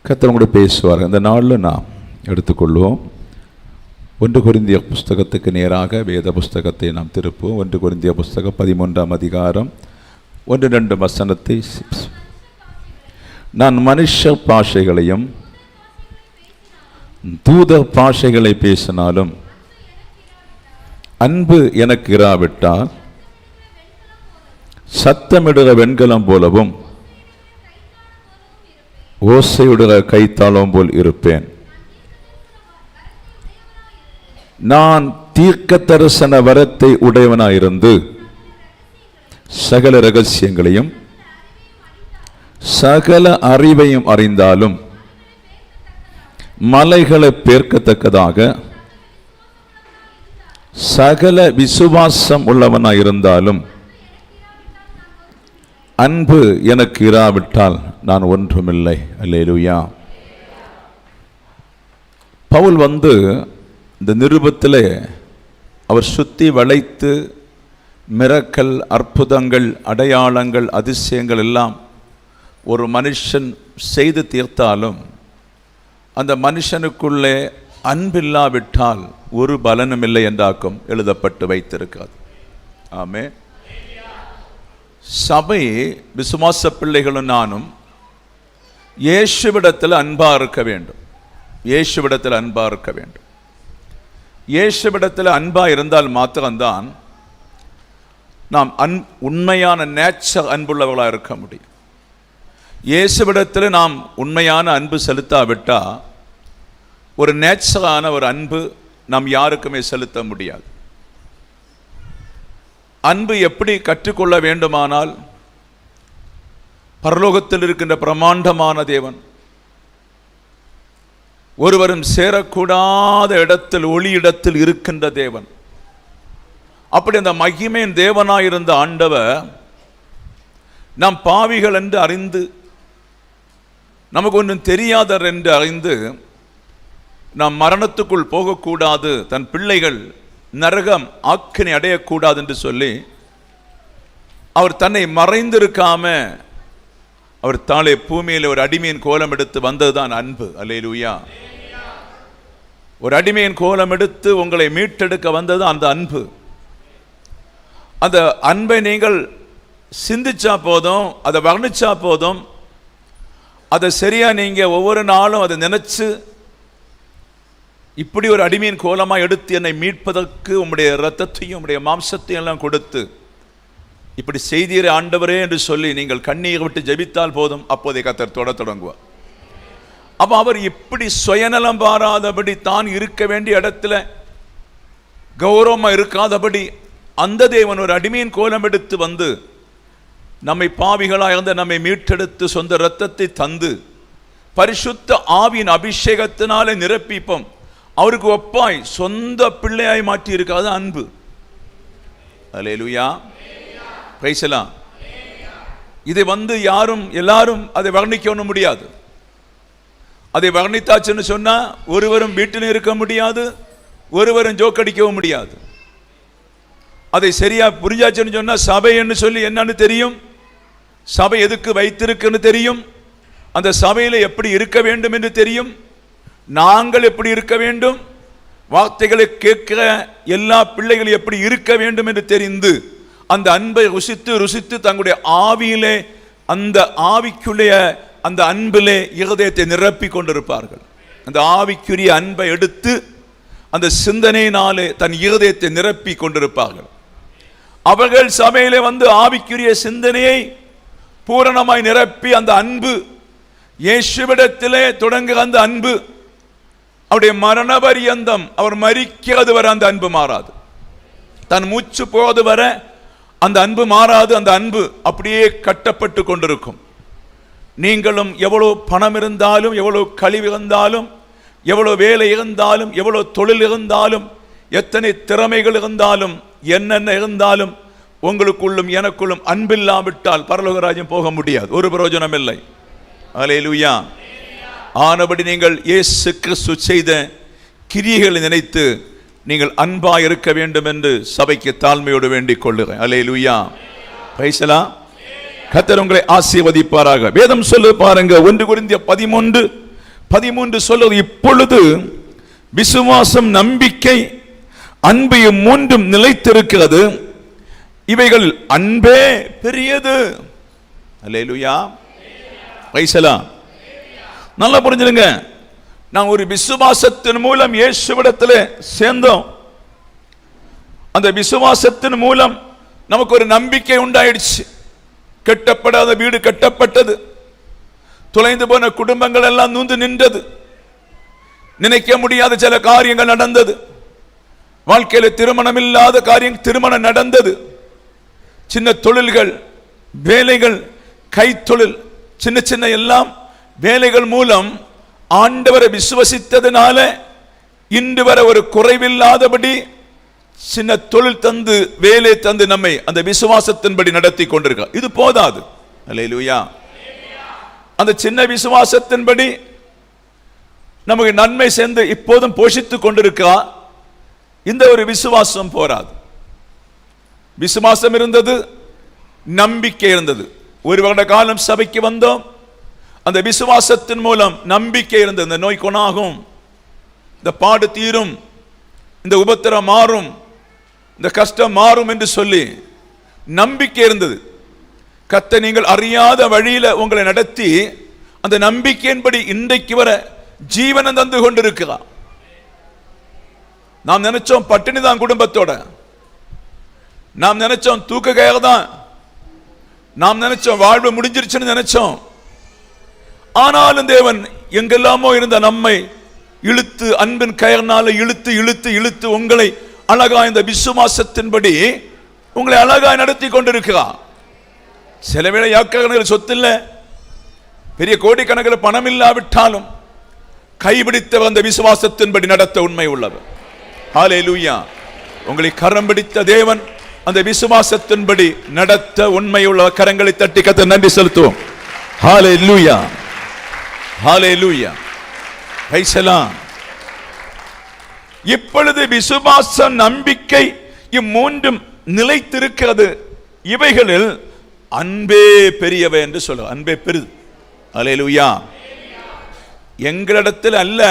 கர்த்தர் கூட பேசுவார். இந்த நாளில் நாம் எடுத்துக்கொள்வோம். 1 கொரிந்தியர் புஸ்தகத்துக்கு நேராக வேத புஸ்தகத்தை நாம் திருப்புவோம். 1 கொரிந்தியர் புஸ்தகம் 13ஆம் அதிகாரம் 1-2 வசனத்தை. நான் மனுஷ பாஷைகளையும் தூத பாஷைகளை பேசினாலும் அன்பு எனக்கு இராவிட்டால் சத்தமிடுகிற வெண்கலம் போலவும் ஓசையுடுகிற கைத்தாளம் போல் இருப்பேன். நான் தீர்க்க தரிசன வரத்தை உடையவனாயிருந்து சகல ரகசியங்களையும் சகல அறிவையும் அறிந்தாலும் மலைகளை பேர்க்கத்தக்கதாக சகல விசுவாசம் உள்ளவனாயிருந்தாலும் அன்பு எனக்கு இராவிட்டால் நான் ஒன்றுமில்லை. அல்லேலூயா. பவுல் இந்த நிருபத்திலே அவர் சுத்தி வளைத்து மிரக்கல், அற்புதங்கள், அடையாளங்கள், அதிசயங்கள் எல்லாம் ஒரு மனுஷன் செய்து தீர்த்தாலும் அந்த மனுஷனுக்குள்ளே அன்பில்லாவிட்டால் ஒரு பலனும் இல்லை என்றாக்கும் எழுதப்பட்டு வைத்திருக்கிறது. ஆமே. சபை விசுவாச பிள்ளைகளும் நானும் இயேசுவிடத்தில் அன்பா இருக்க வேண்டும். இயேசுவிடத்தில் அன்பா இருக்க வேண்டும். இயேசுவிடத்தில் அன்பா இருந்தால் மாத்திரம்தான் நாம் உண்மையான நேச்சர் அன்புள்ளவர்களாக இருக்க முடியும். இயேசுவிடத்தில் நாம் உண்மையான அன்பு செலுத்தாவிட்டா ஒரு நேச்சரான ஒரு அன்பு நாம் யாருக்குமே செலுத்த முடியாது. அன்பு எப்படி கற்றுக்கொள்ள வேண்டுமானால் பரலோகத்தில் இருக்கின்ற பிரமாண்டமான தேவன் ஒருவரும் சேரக்கூடாத இடத்தில், ஒளி இடத்தில் இருக்கின்ற தேவன், அப்படி அந்த மகிமையின் தேவனாயிருந்த ஆண்டவர் நாம் பாவிகள் என்று அறிந்து, நமக்கு ஒன்றும் தெரியாதர் என்று அறிந்து, நாம் மரணத்துக்குள் போகக்கூடாது, தன் பிள்ளைகள் நரகம் ஆக்கினை அடையக்கூடாது என்று சொல்லி அவர் தன்னை மறைந்திருக்காம அவர் தாளே பூமியில் ஒரு அடிமையின் கோலம் எடுத்து வந்ததுதான் அன்பு. அல்லேலூயா. ஒரு அடிமையின் கோலம் எடுத்து உங்களை மீட்டெடுக்க வந்தது அந்த அன்பு. அந்த அன்பை நீங்கள் சிந்திச்சா போதும், அதை வர்ணிச்சா போதும், அதை சரியா நீங்க ஒவ்வொரு நாளும் அதை நினைச்சு இப்படி ஒரு அடிமையின் கோலமாக எடுத்து என்னை மீட்பதற்கு உம்முடைய இரத்தத்தையும் உம்முடைய மாம்சத்தையும் எல்லாம் கொடுத்து இப்படி செய்தீரே ஆண்டவரே என்று சொல்லி நீங்கள் கண்ணீரை விட்டு ஜெபித்தால் போதும், அப்போதை கர்த்தர் தொடங்குவார். அப்ப அவர் இப்படி சுயநலம் பாராதபடி, தான் இருக்க வேண்டிய இடத்துல கௌரவமா இருக்காதபடி அந்த தேவன் ஒரு அடிமையின் கோலம் எடுத்து நம்மை பாவிகளாக இருந்த நம்மை மீட்டெடுத்து சொந்த இரத்தத்தை தந்து பரிசுத்த ஆவியின் அபிஷேகத்தினாலே நிரப்பிப்போம் அவருக்கு ஒப்பாய் சொந்த பிள்ளையாய் மாற்றி இருக்காது அன்பு. அல்லேலூயா. Praise the Lord. இதை யாரும் எல்லாரும் அதை வர்ணிக்க முடியாது. அதை வர்ணித்தாச்சுன்னு சொன்னா ஒருவரும் வீட்டிலும் இருக்க முடியாது, ஒருவரும் ஜோக்கடிக்கவும் முடியாது. அதை சரியா புரிஞ்சாச்சுன்னு சொன்னா சபை என்று சொல்லி என்னன்னு தெரியும், சபை எதுக்கு வைத்திருக்குன்னு தெரியும், அந்த சபையில எப்படி இருக்க வேண்டும் என்று தெரியும், நாங்கள் எப்படி இருக்க வேண்டும், வார்த்தைகளை கேட்கிற எல்லா பிள்ளைகளும் எப்படி இருக்க வேண்டும் என்று தெரிந்து அந்த அன்பை ருசித்து தங்களுடைய ஆவியிலே, அந்த ஆவிக்குரிய அந்த அன்பிலே இருதயத்தை நிரப்பி கொண்டிருப்பார்கள். அந்த ஆவிக்குரிய அன்பை எடுத்து அந்த சிந்தனையினாலே தன் இருதயத்தை நிரப்பி கொண்டிருப்பார்கள். அவர்கள் சபையிலே ஆவிக்குரிய சிந்தனையை பூரணமாய் நிரப்பி அந்த அன்பு இயேசுவிடத்திலே தொடங்குகிற அந்த அன்பு அவருடைய மரண பரியந்தம், அவர் மரிக்கிறது வரை அந்த அன்பு மாறாது. தன் மூச்சு போவது வரை அந்த அன்பு மாறாது. அந்த அன்பு அப்படியே கட்டப்பட்டு கொண்டிருக்கும். நீங்களும் எவ்வளவு பணம் இருந்தாலும், எவ்வளவு கழிவு இருந்தாலும், எவ்வளவு வேலை இருந்தாலும், எவ்வளவு தொழில் இருந்தாலும், எத்தனை திறமைகள் இருந்தாலும், என்னென்ன இருந்தாலும், உங்களுக்குள்ளும் எனக்குள்ளும் அன்பில்லாவிட்டால் பரலோக ராஜ்யம் போக முடியாது. ஒரு பிரயோஜனம் இல்லை. அல்லேலூயா. ஆனபடி நீங்கள் இயேசு கிறிஸ்து செய்த கிரியைகளை நினைத்து நீங்கள் அன்பா இருக்க வேண்டும் என்று சபைக்கு தாழ்மையோடு வேண்டிக் கொள்ளுகிறேன். அல்லேலூயா. Praise the Lord. கர்த்தர் உங்களை ஆசீர்வதிப்பாராக. வேதம் சொல்லு பாருங்க, 1 கொரிந்தியர் 13 13 சொல்றது, இப்பொழுது விசுவாசம், நம்பிக்கை, அன்பு மூன்றும் நிலைத்திருக்கிறது, இவைகள் அன்பே பெரியது. அல்லேலூயா, வைசலாம். நல்லா புரிஞ்சுடுங்க. நான் ஒரு விசுவாசத்தின் மூலம் இயேசுவிடத்தில் சேர்ந்தோம். அந்த விசுவாசத்தின் மூலம் நமக்கு ஒரு நம்பிக்கை உண்டாயிடுச்சு. கட்டப்படாத வீடு கட்டப்பட்டது, தொலைந்து போன குடும்பங்கள் எல்லாம் நூந்து நின்றது, நினைக்க முடியாத சில காரியங்கள் நடந்தது, வாழ்க்கையில திருமணம் இல்லாத காரியம் திருமணம் நடந்தது, சின்ன தொழில்கள், வேலைகள், கைத்தொழில், சின்ன சின்ன எல்லாம் வேலைகள் மூலம் ஆண்டவரை விசுவசித்ததுனால இன்று வரை ஒரு குறைவில்லாதபடி சின்ன தொழில் தந்து, வேலை தந்து நம்மை அந்த விசுவாசத்தின்படி நடத்தி கொண்டிருக்க. இது போதாது. அல்லேலூயா. அந்த சின்ன விசுவாசத்தின்படி நமக்கு நன்மை சேர்ந்து இப்போதும் போஷித்துக் கொண்டிருக்கா. இந்த ஒரு விசுவாசம் போராது. விசுவாசம் இருந்தது, நம்பிக்கை இருந்தது. ஒரு வருட காலம் சபைக்கு வந்தோம். அந்த விசுவாசத்தின் மூலம் நம்பிக்கை இருந்தது. இந்த நோய் குணாகும், இந்த பாடு தீரும், இந்த உபத்திரம் மாறும், இந்த கஷ்டம் மாறும் என்று சொல்லி நம்பிக்கை இருந்தது. கர்த்தர் நீங்கள் அறியாத வழியில உங்களை நடத்தி அந்த நம்பிக்கையின்படி இன்றைக்கு வர ஜீவனம் தந்து கொண்டிருக்கிறார். நாம் நினைச்சோம் பட்டினி தான் குடும்பத்தோட, நாம் நினைச்சோம் தூக்க கயிறு தான், நாம் நினைச்சோம் வாழ்வு முடிஞ்சிருச்சுன்னு நினைச்சோம். ஆனாலும் தேவன் எங்கெல்லாமோ இருந்த நம்மை இழுத்து, அன்பின் கயிறுனால இழுத்து இழுத்து இழுத்து உங்களை அழகா இந்த விசுவாசத்தின்படி உங்களை அழகாய் நடத்தி கொண்டிருக்கிறார். சில வேளை யாக்கணக்கில் சொத்து இல்லை, பெரிய கோடிக்கணக்கில் பணம் இல்லாவிட்டாலும் கைபிடித்த அந்த விசுவாசத்தின்படி நடத்த உண்மை உள்ளவர். ஹல்லேலூயா. உங்களை கரம் பிடித்த தேவன் அந்த விசுவாசத்தின்படி நடத்த உண்மை உள்ள. கரங்களை தட்டி கர்த்தருக்கு நன்றி செலுத்துவோம். ஹல்லேலூயா, ஹல்லேலூயா, பிரைஸ். இப்பொழுது விசுவாசம், நம்பிக்கை இம்மூன்றும் நிலைத்திருக்கிறது, இவைகளில் அன்பே பெரியவை என்று சொல்ல. அன்பே பெரிது. அல்லேலூயா. எங்களிடத்தில் அல்ல,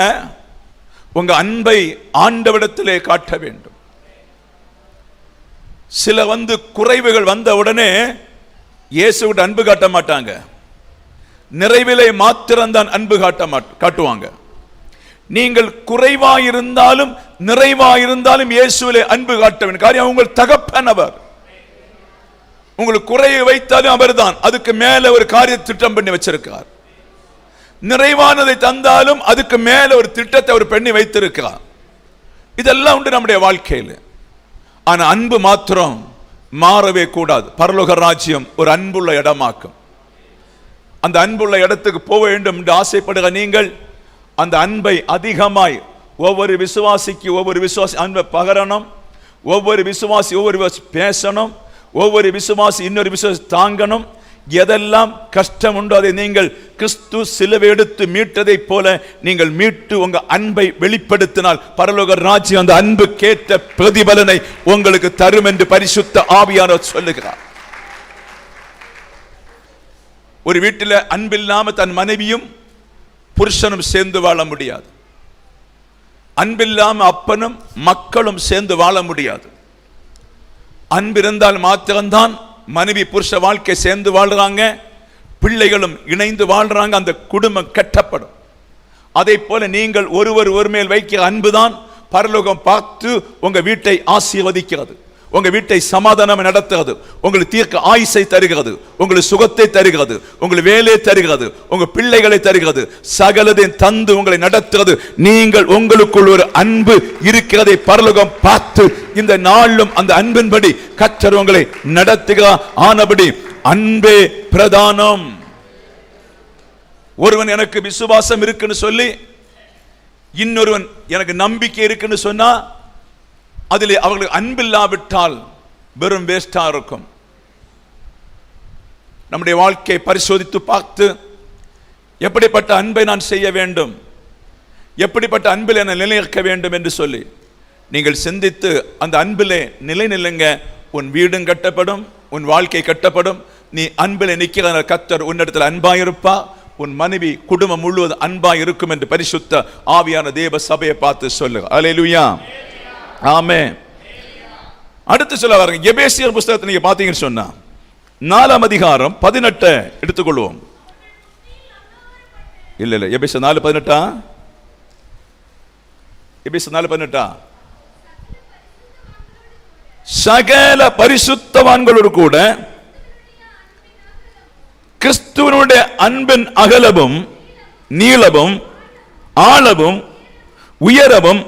உங்க அன்பை ஆண்டவரிடத்திலே காட்ட வேண்டும். சில குறைவுகள் வந்த உடனே இயேசுவிட அன்பு காட்ட மாட்டாங்க, நிறைவிலே மாத்திரம்தான் அன்பு காட்டுவாங்க. நீங்கள் குறைவாயிருந்தாலும் நிறைவாயிருந்தாலும் இயேசுவிலே அன்பு காட்ட வேண்டும். காரியம் உங்கள் தகப்பன் அவர். உங்களுக்கு குறையை வைத்தாலும் அவர் தான். அதுக்கு மேல ஒரு காரிய திட்டம் பண்ணி வச்சிருக்கிறார். நிறைவானதை தந்தாலும் அதுக்கு மேல ஒரு திட்டத்தை ஒரு பெண்ணி வைத்திருக்கிறார். இதெல்லாம் உண்டு நம்முடைய வாழ்க்கையில். ஆனா அன்பு மாத்திரம் மாறவே கூடாது. பரலோக ராஜ்யம் ஒரு அன்புள்ள இடமாக்கும். அந்த அன்புள்ள இடத்துக்கு போக வேண்டும் என்று ஆசைப்படுகிற நீங்கள் அந்த அன்பை அதிகமாய் ஒவ்வொரு விசுவாசிக்கு ஒவ்வொரு விசுவாசி அன்பை பகரணும். ஒவ்வொரு விசுவாசி பேசணும். ஒவ்வொரு விசுவாசி இன்னொரு விசுவாசி தாங்கணும். எதெல்லாம் கஷ்டம் உண்டோ அதை நீங்கள் கிறிஸ்து சிலுவை எடுத்து மீட்டதை போல நீங்கள் மீட்டு உங்க அன்பை வெளிப்படுத்தினால் பரலோக ராஜ்யம் அந்த அன்பு கேட்ட பிரதிபலனை உங்களுக்கு தரும் என்று பரிசுத்த ஆவியானவர் சொல்லுகிறார். ஒரு வீட்டில் அன்பில்லாம தன் மனைவியும் புருஷனும் சேர்ந்து வாழ முடியாது. அன்பில்லாம அப்பனும் மக்களும் சேர்ந்து வாழ முடியாது. அன்பிருந்தால் மாத்திரம்தான் மனைவி புருஷ வாழ்க்கை சேர்ந்து வாழ்றாங்க, பிள்ளைகளும் இணைந்து வாழ்றாங்க, அந்த குடும்பம் கட்டப்படும். அதை போல நீங்கள் ஒருவர் ஒரு மேல் வைக்கிற அன்புதான் பரலோகம் பார்த்து உங்க வீட்டை ஆசீர்வதிக்கிறது, உங்க வீட்டை சமாதானம் நடத்துகிறது, உங்களுக்கு தீர்க்க ஆயுசை தருகிறது, உங்களுக்கு சுகத்தை தருகிறது, உங்களுக்கு வேலையை தருகிறது, உங்க பிள்ளைகளை தருகிறது, சகலதையும் தந்து உங்களை நடத்துகிறது. நீங்கள் உங்களுக்குள் ஒரு அன்பு இருக்கிறதை பரலோகம் பார்த்து இந்த நாளும் அந்த அன்பின்படி கர்த்தர் உங்களை நடத்துகிறார். ஆனபடி அன்பே பிரதானம். ஒருவன் எனக்கு விசுவாசம் இருக்குன்னு சொல்லி இன்னொருவன் எனக்கு நம்பிக்கை இருக்குன்னு சொன்னா அதில் அவர்களுக்கு அன்பில்லாவிட்டால் வெறும் வேஸ்டா இருக்கும். நம்முடைய வாழ்க்கையை பரிசோதித்து பார்த்து எப்படிப்பட்ட அன்பை நான் செய்ய வேண்டும், எப்படிப்பட்ட அன்பில் என்னை நிலைநிற்க வேண்டும் என்று சொல்லி நீங்கள் சிந்தித்து அந்த அன்பிலே நிலை நில்லுங்க. உன் வீடும் கட்டப்படும், உன் வாழ்க்கை கட்டப்படும். நீ அன்பில் நிற்கிற கர்த்தர் உன்னிடத்தில் அன்பாயிருப்பா, உன் மனைவி குடும்பம் முழுவதும் அன்பாய் இருக்கும் என்று பரிசுத்த ஆவியான தேவ சபையை பார்த்து சொல்லுங்க. அல்லேலூயா, ஆமென். அடுத்து சொல்ல வாருங்க, எபேசியர் புத்தகத்தை நீங்க பாத்தீங்கன்னு சொன்னா 4ஆம் அதிகாரம் 18 எடுத்துக்கொள்வோம். இல்ல எபேசியர் 4:18, எபேசியர் 4:18. சகல பரிசுத்தவான்களோடு கூட கிறிஸ்துவனுடைய அன்பின் அகலமும் நீளமும் ஆழமும் உயரமும்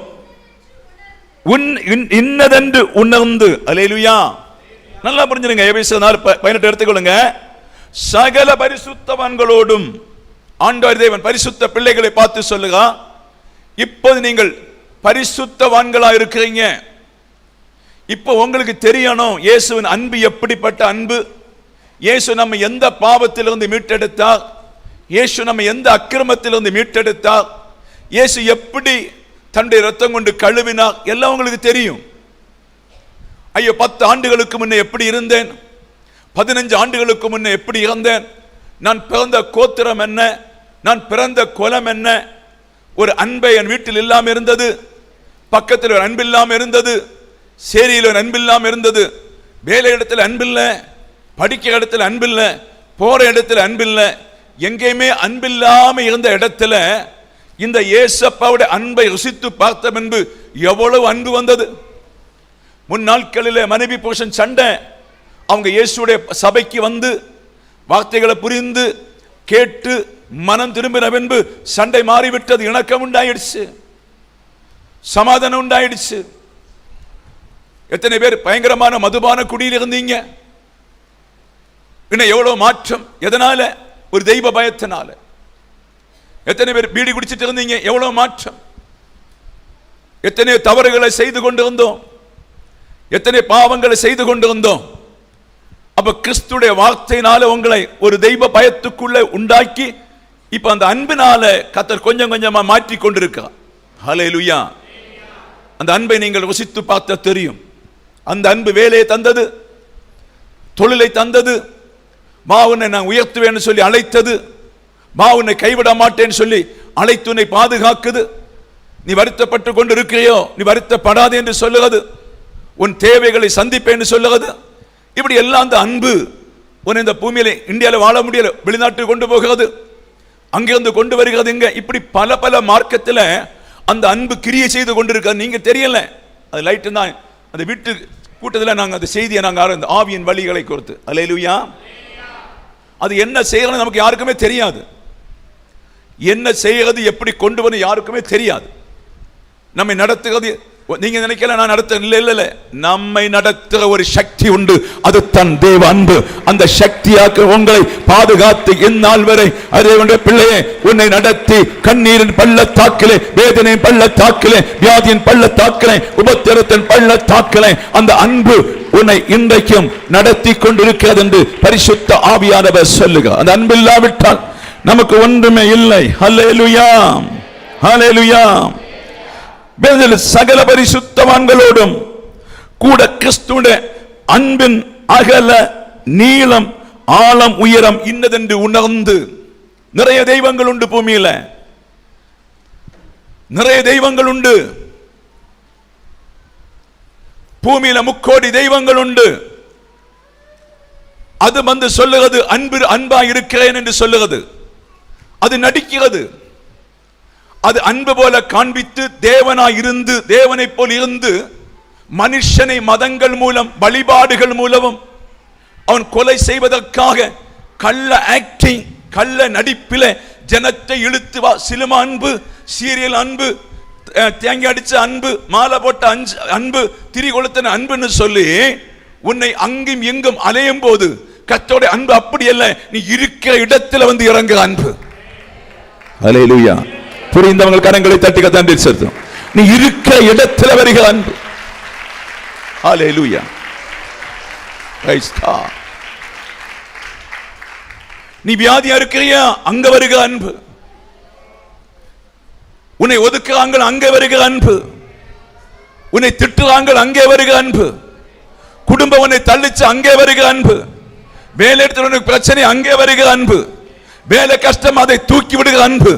இன்னதென்று உணர்ந்து. அல்லேலூயா, நல்லா புரிஞ்சுருங்க. எபேசியர் 4:18 எடுத்துக்கொள்ளுங்க. சகல பரிசுத்தவான்களோடும் ஆண்டவர் தேவன் பரிசுத்த பிள்ளைகளை பார்த்து சொல்லுங்க, இப்போது நீங்கள் பரிசுத்தவான்களா இருக்கிறீங்க. இப்போ உங்களுக்கு தெரியணும் இயேசுவின் அன்பு எப்படிப்பட்ட அன்பு. இயேசு நம்ம எந்த பாவத்திலிருந்து மீட்டெடுத்தார், இயேசு நம்ம எந்த அக்கிரமத்திலிருந்து மீட்டெடுத்தார், இயேசு எப்படி தன்னுடைய ரத்தம் கொண்டு கழுவினார், எல்லாம் உங்களுக்கு தெரியும். ஐயோ 10 ஆண்டுகளுக்கு முன்னே எப்படி இருந்தேன், 15 ஆண்டுகளுக்கு முன்னே எப்படி இருந்தேன், நான் பிறந்த கோத்திரம் என்ன, நான் பிறந்த குலம் என்ன, ஒரு அன்பை என் வீட்டில் இல்லாமல் இருந்தது, பக்கத்தில் ஒரு அன்பு இல்லாமல் இருந்தது, சேரியில் ஒரு அன்பு இல்லாமல் இருந்தது, வேலை இடத்துல அன்பில்லை, படிக்கிற இடத்துல அன்பில்லை, போற இடத்துல அன்பில்லை, எங்கேயுமே அன்பில்லாம இருந்த இடத்துல இந்த இயேசப்பாவுடைய அன்பை ருசித்து பார்த்த முன்பு எவ்வளவு அன்பு வந்தது. முன்னாட்களிலே மனைவி புருஷன் சண்டை, அவங்க இயேசுடைய சபைக்கு வந்து வார்த்தைகளை புரிந்து கேட்டு மனம் திரும்பின பின்பு சண்டை மாறிவிட்டது, இணக்கம் உண்டாயிடுச்சு, சமாதானம் உண்டாயிடுச்சு. எத்தனை பேர் பயங்கரமான மதுபான குடியில் இருந்தீங்க, இன்னும் எவ்வளவு மாற்றம். எதனால? ஒரு தெய்வ பயத்தினால. எத்தனை பேர் பீடி குடிச்சிட்டு இருந்தீங்க, எவ்வளவு மாற்றம். எத்தனை தவறுகளை செய்து கொண்டிருந்தோம், எத்தனை பாவங்களை செய்து கொண்டிருந்தோம். அப்ப கிறிஸ்துடைய வார்த்தையினால உங்களை ஒரு தெய்வ பயத்துக்குள்ள உண்டாக்கி இப்ப அந்த அன்பினால கர்த்தர் கொஞ்சம் கொஞ்சமா மாற்றி கொண்டிருக்கிறார். ஹல்லேலூயா. அந்த அன்பை நீங்கள் ருசித்து பார்த்த தெரியும். அந்த அன்பு வேலையை தந்தது, தொழிலை தந்தது, மா உன்னை நான் உயர்த்துவேன்னு சொல்லி அழைத்தது, மா உன்னை கைவிட மாட்டேன்னு சொல்லி அழைத்து உன்னை பாதுகாக்குது. நீ வருத்தப்பட்டு கொண்டு இருக்கிறியோ, நீ வருத்தப்படாதே என்று சொல்லுகிறது, உன் தேவைகளை சந்திப்பேன்னு சொல்லுகிறது. இப்படி எல்லாம் அந்த அன்பு உன்னை இந்த பூமியில இந்தியாவில் வாழ முடியல, வெளிநாட்டுக்கு கொண்டு போகிறது, அங்கிருந்து கொண்டு வருகிறது. இங்க இப்படி பல பல மார்க்கத்தில் அந்த அன்பு கிரியை செய்து கொண்டிருக்கிறது. நீங்க தெரியல, அது லைட்டு தான். அந்த வீட்டு கூட்டத்தில் நாங்கள் அந்த செய்தியை நாங்கள் ஆவியின் வழிகளை குறித்து, அல்லேலூயா, அது என்ன செய்யறது நமக்கு யாருக்குமே தெரியாது. என்ன செய்யறது, எப்படி கொண்டு வந்து யாருக்குமே தெரியாது. நம்மை நடத்துகிறது நீங்க நினைக்கல நான் நடத்த, இல்ல, நம்மை நடத்துகிற ஒரு சக்தி உண்டு, அது தன் தேவ அன்பு. அந்த சக்தியாக்க உங்களை பாதுகாத்து இந்நாள் வரை அதே பிள்ளையே உன்னை நடத்தி கண்ணீரின் பள்ளத்தாக்கிலே, வேதனையின் பள்ளத்தாக்கிலே, வியாதியின் பள்ளத்தாக்கிலே, உபத்திரத்தின் பள்ளத்தாக்கிலே அந்த அன்பு உன்னை இன்றைக்கும் நடத்தி கொண்டிருக்கிறது என்று பரிசுத்த ஆவியானவர் சொல்லுகிறார். அந்த அன்பு இல்லாவிட்டால் நமக்கு ஒன்றுமே இல்லை. ஹல்லேலூயா, ஹல்லேலூயா. சகல பரிசுத்தவான்களோடும் கூட கிறிஸ்துவின் அன்பின் அகல நீளம் ஆழம் உயரம் இன்னதென்று உணர்ந்து. நிறைய தெய்வங்கள் உண்டு பூமியில, நிறைய தெய்வங்கள் உண்டு பூமியில, 3 கோடி தெய்வங்கள் உண்டு. அது வந்து சொல்லுகிறது அன்பா இருக்கிறேன் என்று சொல்லுகிறது, அது நடிக்கிறது. அது அன்பு போல காண்பித்து தேவனாய் இருந்து, தேவனை போல் இருந்து மனுஷனை மதங்கள் மூலம் வழிபாடுகள் மூலமும் அவன் கொலை செய்வதற்காக கள்ள ஆக்டிங், கள்ள நடிப்பில ஜனத்தை இழுத்து வா. சினிமா அன்பு, சீரியல் அன்பு, தேங்கி அடிச்ச அன்பு, மாலை போட்ட அன்பு, திரி கொளுத்தின அன்புன்னு சொல்லி உன்னை அங்கும் எங்கும் அலையும் போது கர்த்தருடைய அன்பு அப்படி அல்ல. நீ இருக்கிற இடத்துல வந்து இறங்குற அன்பு. அல்லேலூயா. புரிந்தவங்க கரங்களை தட்டி கத்தாண்டி செலுத்தும். நீ இருக்கிற இடத்துல வருகிற அன்பு. ஹல்லேலூயா. Praise God. நீ வியாதியா இருக்கிறியா, அங்க வருகிற அன்பு. உன்னை ஒதுக்குறாங்க, அங்கே வருகிற அன்பு. உன்னை திட்டுறாங்க, அங்கே வருகிற அன்பு. குடும்பம் உன்னை தள்ளிச்சு, அங்கே வருகிற அன்பு. வேலை இடத்துல பிரச்சனை, அங்கே வருகிற அன்பு. வேலை கஷ்டம், அதை தூக்கி விடுகிற அன்பு.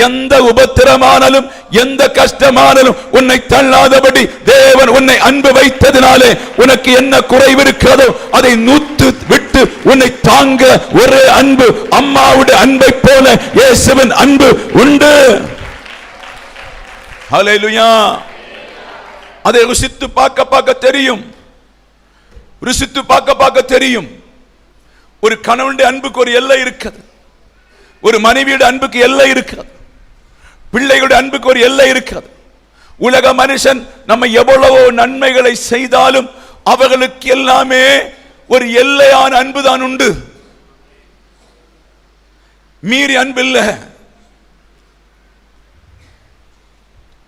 எந்த உபத்திரமானாலும் எந்த கஷ்டமானாலும் உன்னை தள்ளாதபடி தேவன் உன்னை அன்பு வைத்ததினாலே உனக்கு என்ன குறைவு இருக்கிறதோ அதை நூத்து விட்டு உன்னை தாங்க ஒரு அன்பு, அம்மாவுடைய அன்பை போல இயேசுவின் அன்பு உண்டு. ஹல்லேலூயா. அதை ருசித்து பார்க்க தெரியும், ருசித்து பார்க்க தெரியும். ஒரு கணவனுடைய அன்புக்கு ஒரு எல்லை இருக்கிறது, ஒரு மனைவியுடைய அன்புக்கு எல்லை இருக்கிறது, பிள்ளைகளுடைய அன்புக்கு ஒரு எல்லை இருக்கிறது. உலக மனுஷன் நம்ம எவ்வளவோ நன்மைகளை செய்தாலும் அவர்களுக்கு எல்லாமே ஒரு எல்லையான அன்புதான் உண்டு, மீறி அன்பு இல்ல.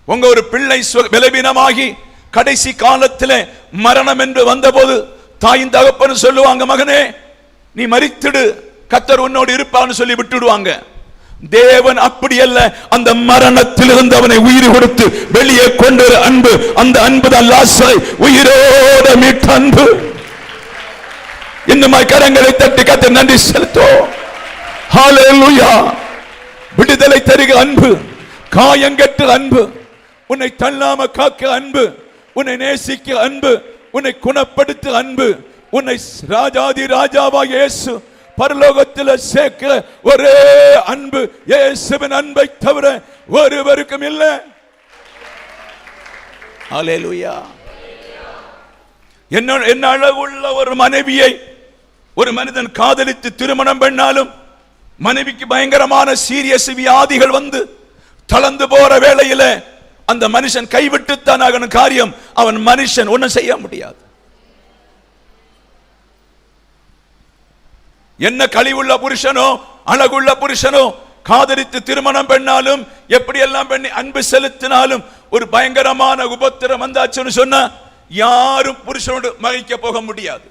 உங்க ஒரு பிள்ளை பலவீனமாகி கடைசி காலத்தில் மரணம் என்று வந்தபோது தாயின் தகப்பன்னு சொல்லுவாங்க, மகனே நீ மரித்திடு, கர்த்தர் உன்னோடு இருப்பான்னு சொல்லி விட்டுடுவாங்க. தேவன் அப்படி அல்ல, அந்த மரணத்தில் இருந்து அவனை உயிர் கொடுத்து வெளியே கொண்டு வர அன்பு, அந்த அன்பு தான் லாசரை உயிரோட மீட்ட அன்பு. இன்னுமாய் கரங்களை தட்டி கர்த்தர் நன்றி செலுத்தோ. ஹல்லேலூயா. விடுதலை தருகிற அன்பு, காயங்கற்ற அன்பு, உன்னை தள்ளாம காக்க அன்பு, உன்னை நேசிக்க அன்பு, உன்னை குணப்படுத்த அன்பு, உன்னை ராஜாதி ராஜாவாக இயேசு பரலோகத்தில் சேர்க்கிற ஒரே அன்பு இயேசுவின் அன்பை தவிர ஒருவருக்கும் இல்லை. ஹல்லேலூயா. என்ன அழகுள்ள ஒரு மனைவியை ஒரு மனிதன் காதலித்து திருமணம் பண்ணாலும் மனைவிக்கு பயங்கரமான சீரியஸ் வியாதிகள் வந்து தளர்ந்து போற வேளையில அந்த மனுஷன் கைவிட்டுத்தான் ஆகணும் காரியம். அவன் மனுஷன் ஒன்னும் செய்ய முடியாது. என்ன கழிவுள்ள புருஷனோ அழகுள்ள புருஷனோ காதலித்து திருமணம் பண்ணாலும் எப்படி எல்லாம் பண்ணி அன்பு செலுத்தினாலும் ஒரு பயங்கரமான உபத்திரம் வந்தாச்சுன்னு சொன்னா யாரும் புருஷனோடு மகிழ்க்க போக முடியாது.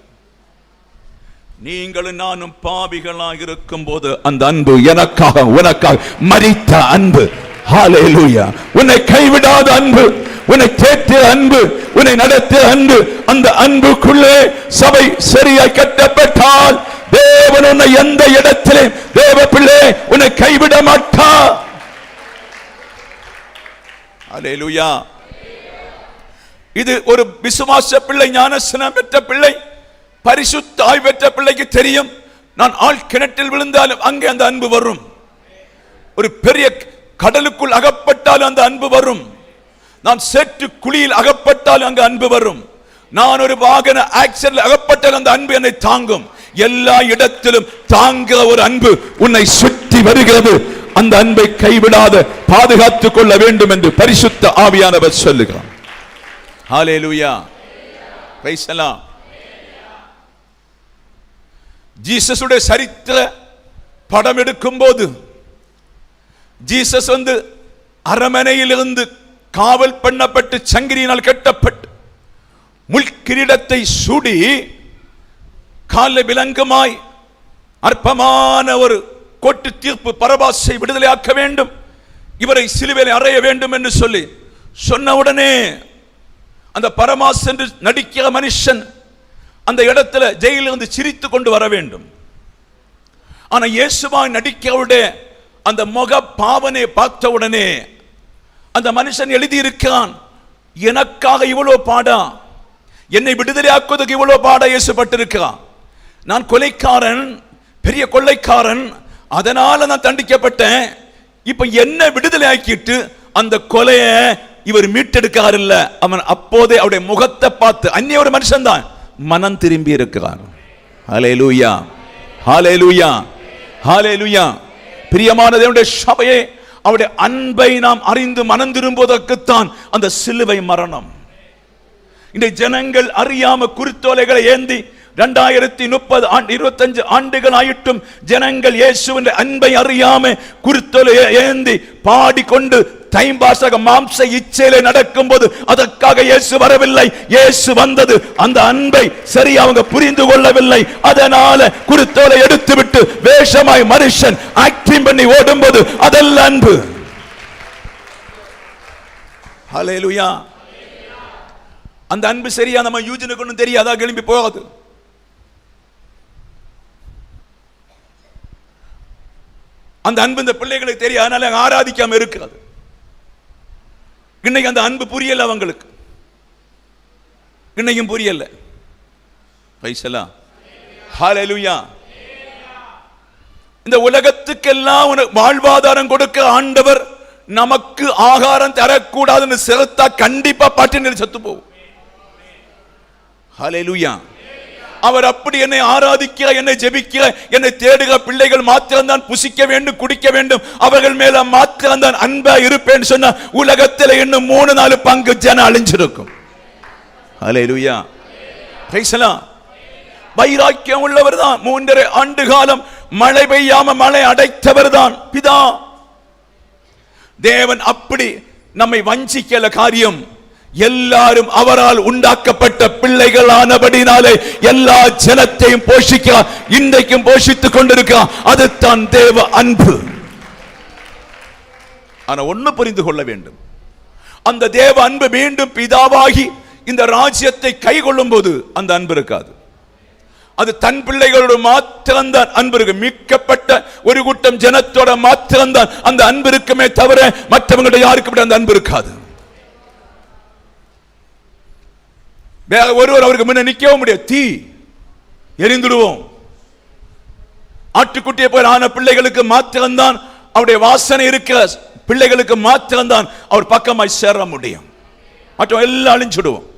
நீங்களும் நானும் பாவிகளாக இருக்கும் போது அந்த அன்பு எனக்காக உனக்காக மரித்த அன்பு. ஹல்லேலூயா. உன்னை கைவிடாத அன்பு, உன்னை தேற்றிய அன்பு, உன்னை நடத்திய அன்பு, அந்த அன்புக்குள்ளே சபை சரியாய் கட்டப்பட்டால் தேவன் உன்னை எந்த இடத்திலே தேவ பிள்ளை உன்னை கைவிட மாட்டார். ஹல்லேலூயா. இது ஒரு விசுவாச பிள்ளை, ஞானஸ்நானம் பெற்ற பிள்ளை, பரிசுத்த ஆவி பெற்ற பிள்ளைக்கு தெரியும். நான் ஆள் கிணற்றில் விழுந்தாலும் அங்கே அந்த அன்பு வரும். ஒரு பெரிய கடலுக்குள் அகப்பட்டாலும் அந்த அன்பு வரும். நான் சேற்று குழியில் அகப்பட்டாலும் அங்கு அன்பு வரும். நான் ஒரு வாகன ஆக்சிடென்ட் அகப்பட்டால் அந்த அன்பு என்னை தாங்கும். எல்லா இடத்திலும் தாங்குகிற ஒரு அன்பு உன்னை சுற்றி வருகிறது. அந்த அன்பை கைவிடாத பாதுகாத்துக் கொள்ள வேண்டும் என்று பரிசுத்த ஆவியானவர் சொல்லுகிறார். ஹல்லேலூயா. Praise the Lord. ஜீசஸுடைய சரித்திர படம் எடுக்கும் போது ஜீசஸ் அரமனையிலிருந்து காவல் பண்ணப்பட்டு சங்கிலியினால் கட்டப்பட்டு முள்கிரீடத்தை சூடி கால விலங்குமாய் அற்பமான ஒரு கோட்டு தீர்ப்பு, பரபாசை விடுதலையாக்க வேண்டும், இவரை சிலுவையில் அறைய வேண்டும் என்று சொல்லி சொன்ன உடனே அந்த பரமாஸ் என்று நடிக்கிற மனுஷன் அந்த இடத்துல ஜெயிலிருந்து சிரித்து கொண்டு வர வேண்டும். ஆனா இயேசுவாய் நடிக்கிறவருடைய அந்த முக பாவனை பார்த்த உடனே அந்த மனுஷன் எழுதியிருக்கிறான், எனக்காக இவ்வளவு பாடா, என்னை விடுதலையாக்குவதற்கு இவ்வளவு பாடா இயேசுப்பட்டிருக்கிறான். நான் கொலைக்காரன், பெரிய கொள்ளைக்காரன், அதனால நான் தண்டிக்கப்பட்டேன். இப்ப என்ன விடுதலை ஆக்கிட்டு அந்த கொலையை இவர் மீட்டெடுக்கார் இல்ல, அவன் அப்போதே அவருடைய முகத்தை பார்த்து அந்நிய ஒரு மனுஷன் தான் மனம் திரும்பி இருக்கிறார். ஹல்லேலூயா. ஹல்லேலூயா. ஹல்லேலூயா. பிரியமான தேவனுடைய சபையே, அவருடைய அன்பை நாம் அறிந்து மனம் திரும்புவதற்குத்தான் அந்த சிலுவை மரணம். இந்த ஜனங்கள் அறியாம குருத்தோலைகளை ஏந்தி 2030 ஆண்டுகள் ஆயிட்டும் ஜனங்கள் இயேசுவின் அன்பை அறியாம குருத்தோலை ஏந்தி பாடிக்கொண்டு தைம்பாசக மாம்ச இச்சையிலே நடக்கும் போது அதற்காக இயேசு வரவில்லை. இயேசு வந்தது அந்த அன்பை சரி அவங்க புரிந்து கொள்ளவில்லை. அதனால குருத்தோலை எடுத்துவிட்டு வேஷமாய் மனுஷன் ஆக்டிங் பண்ணி ஓடும்போது அதல்ல அன்பு. ஹல்லேலூயா. அந்த அன்பு சரியா நம்ம யூஜனுக்கு ஒன்றும் தெரியாதா, கிளம்பி போகாது. அந்த அன்பு இந்த பிள்ளைகளுக்கு தெரியும், அதனால ஆராதிக்காம இருக்கிறது. இன்னைக்கு அந்த அன்பு புரியல அவங்களுக்கு, இன்னைக்கும் புரியல. பைசலா ஹல்லேலூயா. இந்த உலகத்துக்கெல்லாம் வாழ்வாதாரம் கொடுக்க ஆண்டவர் நமக்கு ஆகாரம் தரக்கூடாதுன்னு செலுத்தா கண்டிப்பா பட்டினி செத்து போகும். ஹல்லேலூயா. அவர் அப்படி என்னை ஆராதிக்கிற, என்னை ஜெபிக்கிற, என்னை தேடுகிற பிள்ளைகள் மாத்திரம்தான் புசிக்க வேண்டும், குடிக்க வேண்டும், அவர்கள் மேல மாத்திரம்தான் அன்பா இருப்பேன்னு சொன்னா உலகத்தில் இன்னும் 3-4 பங்கு ஜனம் அழிஞ்சிருக்கும். ஹல்லேலூயா. Praise the Lord. வைராக்கியம் உள்ளவர் தான். 3.5 ஆண்டு காலம் மழை பெய்யாம மழை அடைத்தவர் தான் பிதா. தேவன் அப்படி நம்மை வஞ்சிக்கல. காரியம் எல்லாரும் அவரால் உண்டாக்கப்பட்ட பிள்ளைகளானபடினாலே எல்லா ஜனத்தையும் போஷிக்கிறார், இன்றைக்கும் போஷித்துக் கொண்டிருக்கிறார். அதுதான் தேவ அன்பு. ஆனா ஒண்ணு புரிந்து கொள்ள வேண்டும், அந்த தேவ அன்பு மீண்டும் பிதாவாகி இந்த ராஜ்யத்தை கை கொள்ளும் போது அந்த அன்பு இருக்காது. அது தன் பிள்ளைகளோடு மாத்திரம்தான் அன்பு இருக்கு. மீட்கப்பட்ட ஒரு கூட்டம் ஜனத்தோட மாத்திரம்தான் அந்த அன்பு இருக்குமே தவிர மற்றவங்க யாருக்கு அந்த அன்பு இருக்காது. வேற ஒருவர் அவருக்கு முன்ன நிற்கவும் முடியாது. தீ எரிந்துடுவோம். ஆட்டுக்குட்டியை போய் ஆன பிள்ளைகளுக்கு மாத்திரம்தான் அவருடைய வாசனை இருக்கிற பிள்ளைகளுக்கு மாத்திரம்தான் அவர் பக்கமாய் சேர முடியும். மற்ற எல்லாம் அழிஞ்சுடுவோம்.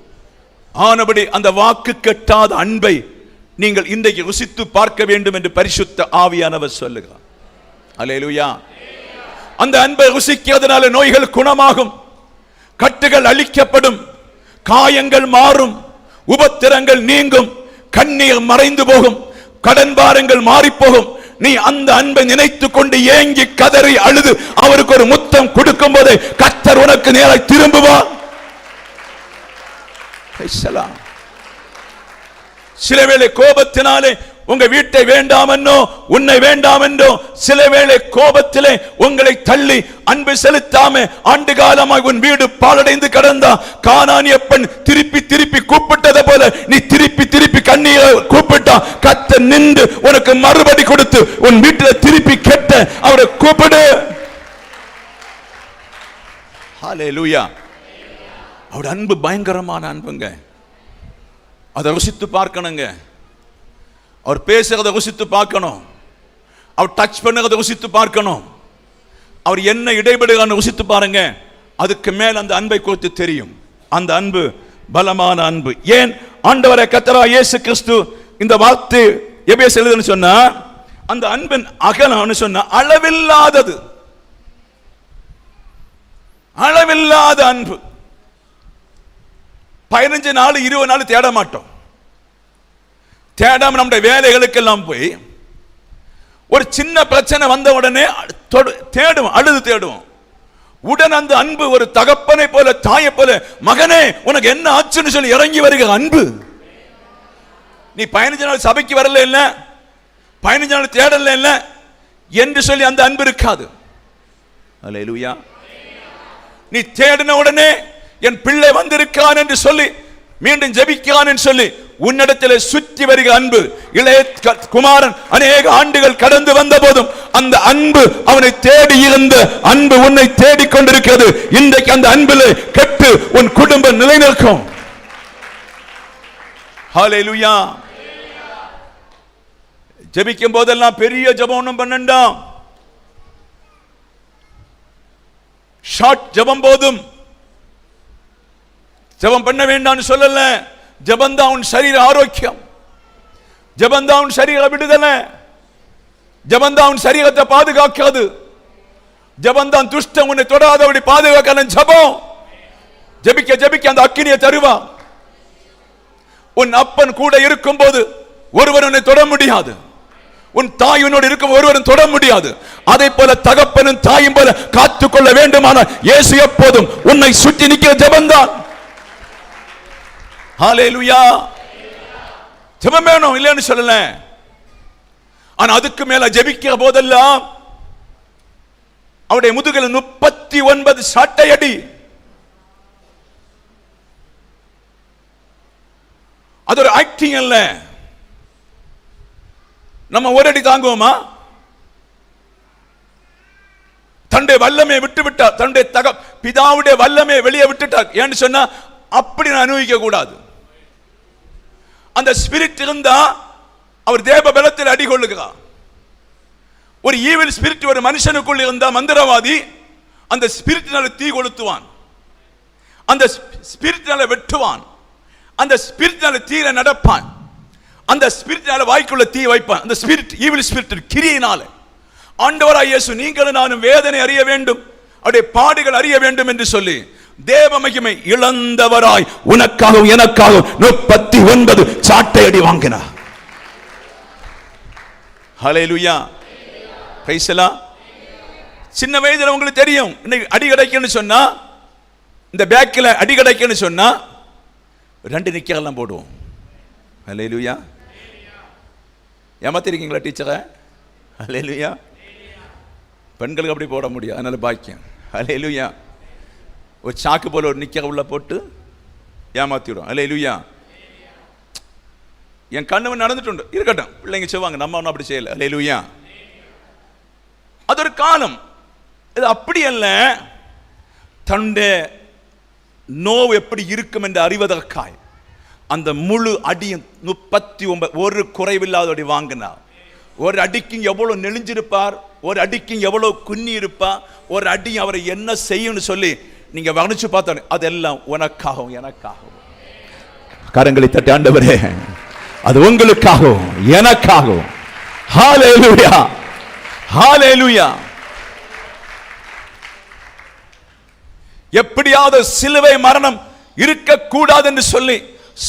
ஆனபடி அந்த வாக்கு கெட்டாத அன்பை நீங்கள் இன்றைக்கு ருசித்து பார்க்க வேண்டும் என்று பரிசுத்த ஆவியானவர் சொல்லுகிறார். அல்லேலூயா. அந்த அன்பை ருசிக்கிறதுனால நோய்கள் குணமாகும், கட்டுகள் அழிக்கப்படும், காயங்கள் மாறும், உபத்திரங்கள் நீங்கும், கண்ணீர் மறைந்து போகும், கடன் பாரங்கள் மாறி போகும். நீ அந்த அன்பை நினைத்து கொண்டு ஏங்கி கதறி அழுது அவருக்கு ஒரு முத்தம் கொடுக்கும் போது கர்த்தர் உனக்கு நேராய் திரும்புவார். சில வேளை கோபத்தினாலே உங்க வீட்டை வேண்டாம் என்றோ உன்னை வேண்டாம் என்றோ சில வேளை கோபத்திலே உங்களை தள்ளி அன்பு செலுத்தாம ஆண்டு காலமாக உன் வீடு பாழடைந்து கிடந்தா கானானிய பெண் திருப்பி திருப்பி கூப்பிட்டதை போல நீ திருப்பி திருப்பி கண்ணீரை கூப்பிட்டா கர்த்தர் நின்று உனக்கு மறுபடி கொடுத்து உன் வீட்டில் திருப்பி கேட்ட அவரை கூப்பிடு. ஹல்லேலூயா. அவருடைய அன்பு பயங்கரமான அன்புங்க. அதை ருசித்து பார்க்கணுங்க. அவர் பேசுறதை ருசித்து பார்க்கணும். அவர் டச் பண்ணுறதை ருசித்து பார்க்கணும். அவர் என்ன இடைபடுகிறான்னு ருசித்து பாருங்க. அதுக்கு மேல் அந்த அன்பை குறித்து தெரியும். அந்த அன்பு பலமான அன்பு. ஏன் ஆண்டவரே கர்த்தராகிய இயேசு கிறிஸ்து இந்த வார்த்தை எபேசியர் எழுதுன்னு சொன்னா அந்த அன்பின் அகலம்னு சொன்னா அளவில்லாதது, அளவில்லாத அன்பு. 15 நாள் 20 நாள் தேட மாட்டோம். தேடாம நம்முடைய வேலைகளுக்கெல்லாம் போய் ஒரு சின்ன பிரச்சனை வந்த உடனே தேடுவோம், அழுது தேடுவோம். உடன் அந்த அன்பு ஒரு தகப்பனை போல தாயை போல, மகனே உனக்கு என்ன ஆச்சுன்னு சொல்லி இறங்கி வருகிற அன்பு. நீ 15 நாள் சபைக்கு வரல இல்ல, 15 நாள் தேடல இல்ல என்று சொல்லி அந்த அன்பு இருக்காது. அல்லேலூயா. நீ தேடின உடனே என் பிள்ளை வந்திருக்கான் என்று சொல்லி மீண்டும் ஜெபிக்கிறான் என்று சொல்லி உன்னிடத்தில் சுற்றி வருகிற அன்பு. இளைய குமாரன் அநேக ஆண்டுகள் கடந்து வந்த போதும் அந்த அன்பு அவனை தேடி இருந்த அன்பு உன்னை தேடிக் கொண்டிருக்கிறது. இன்றைக்கு அந்த அன்பில் கெட்டு உன் குடும்பம் நிலைநிற்கும். ஹல்லேலூயா. ஜெபிக்கும் போதெல்லாம் பெரிய ஜெபம் ஒன்றும் பண்ணண்டாம். ஷார்ட் ஜெபம் போதும். ஜெபம் பண்ண வேண்டாம்னு சொல்லல. ஜெபந்தான் உன் சரீர ஆரோக்கியம், ஜெபந்தான் உன் சரீர விடுதலை, ஜெபந்தான் உன் சரீரத்தை பாதுகாக்கிறது, ஜெபந்தான் துஷ்டம் உன்னை தொடாதபடி பாதுகாக்க ஜெபம். ஜெபிக்க ஜெபிக்க அந்த அக்கினியை தருவா. உன் அப்பன் கூட இருக்கும் போது ஒருவர் உன்னை தொட முடியாது. உன் தாய் உன்னோடு இருக்கும் ஒருவரும் தொட முடியாது. அதை போல தகப்பனும் தாயும் போல காத்துக்கொள்ள வேண்டுமானால் இயேசு எப்போதும் உன்னை சுற்றி நிற்கிற ஜெபந்தான். ஹல்லேலூயா. ஜெபம் வேணும் இல்லைன்னு சொல்லல. ஆனா அதுக்கு மேல ஜெபிக்கிற போதெல்லாம் அவருடைய முதுகில் 39 சாட்டை அடி. அது ஒரு ஆக்டிங் அல்ல. நம்ம ஒரு அடி தாங்குவோமா? தன்னுடைய வல்லமையை விட்டு விட்டார். தன்னுடைய பிதாவுடைய வல்லமையை வெளியே விட்டுட்டார். ஏன்னு சொன்னா அப்படி நான் அனுபவிக்க கூடாது. அந்த ஸ்பிரிட் இருந்தா அவர் தேவ பலத்தில் அடிகொள்ளுகிறார். ஒரு ஈவில் ஸ்பிரிட் ஒரு மனுஷனுக்குள் இருந்தா மந்திரவாதி அந்த ஸ்பிரிட்னால தீ கொளுத்துவான், அந்த ஸ்பிரிட்னால வெட்டுவான், அந்த ஸ்பிரிட்னால தீர நடப்பான், அந்த ஸ்பிரிட்னால வாய்க்குள்ள தீ வைப்பான். அந்த ஸ்பிரிட் ஈவில் ஸ்பிரிட் கிரியையினால ஆண்டவராய் இயேசு நீங்களும் நானும் வேதனை அறிய வேண்டும், அவருடைய பாடுகள் அறிய வேண்டும் என்று சொல்லி தேவ மகிமை இழந்தவராய் உனக்காகவும் எனக்காகவும் 39 சாட்டை அடி வாங்கினார். ஹல்லேலூயா, பிரைஸ் தி லார்ட். சின்ன வயதுல உங்களுக்கு தெரியும், இன்னைக்கு அடி கிடைக்குன்னு சொன்னா, இந்த பேக்கில் அடி கிடைக்குன்னு சொன்னா 2 நிக்கெல்லாம் போடுவோம். ஹல்லேலூயா. ஏமாத்திருக்கீங்களா டீச்சரை? ஹல்லேலூயா. பெண்களுக்கு அப்படி போட முடியும், அதனால பாக்கியம். ஹல்லேலூயா. ஒரு சாக்கு போல ஒரு நிக்க உள்ள போட்டு ஏமாத்திடும். ஹல்லேலூயா. என் கண்ணவன் நடந்துட்டு இருக்கட்டும், பிள்ளைங்க செய்வாங்க, நம்ம ஒன்றும் அப்படி செய்யல. ஹல்லேலூயா. அது ஒரு காலம். இது அப்படி அல்ல, தன்னுடைய நோவு எப்படி இருக்கும் என்று அறிவதற்காய் அந்த முழு அடியும் 39 ஒரு குறைவில்லாத அடி வாங்கினார். ஒரு அடிக்கும் எவ்வளவு நெளிஞ்சிருப்பார், ஒரு அடிக்கும் எவ்வளவு குன்னி இருப்பார், ஒரு அடி அவரை என்ன செய்யும்னு சொல்லி நீங்க கவனிச்சு பார்த்தா அதெல்லாம் உனக்காகவும் எனக்காகவும். கரங்களை தட்டி ஆண்டவரே, அது உங்களுக்காகவும் எனக்காகவும். ஹல்லேலூயா, ஹல்லேலூயா. எப்படியாவது சிலுவை மரணம் இருக்கக்கூடாது என்று சொல்லி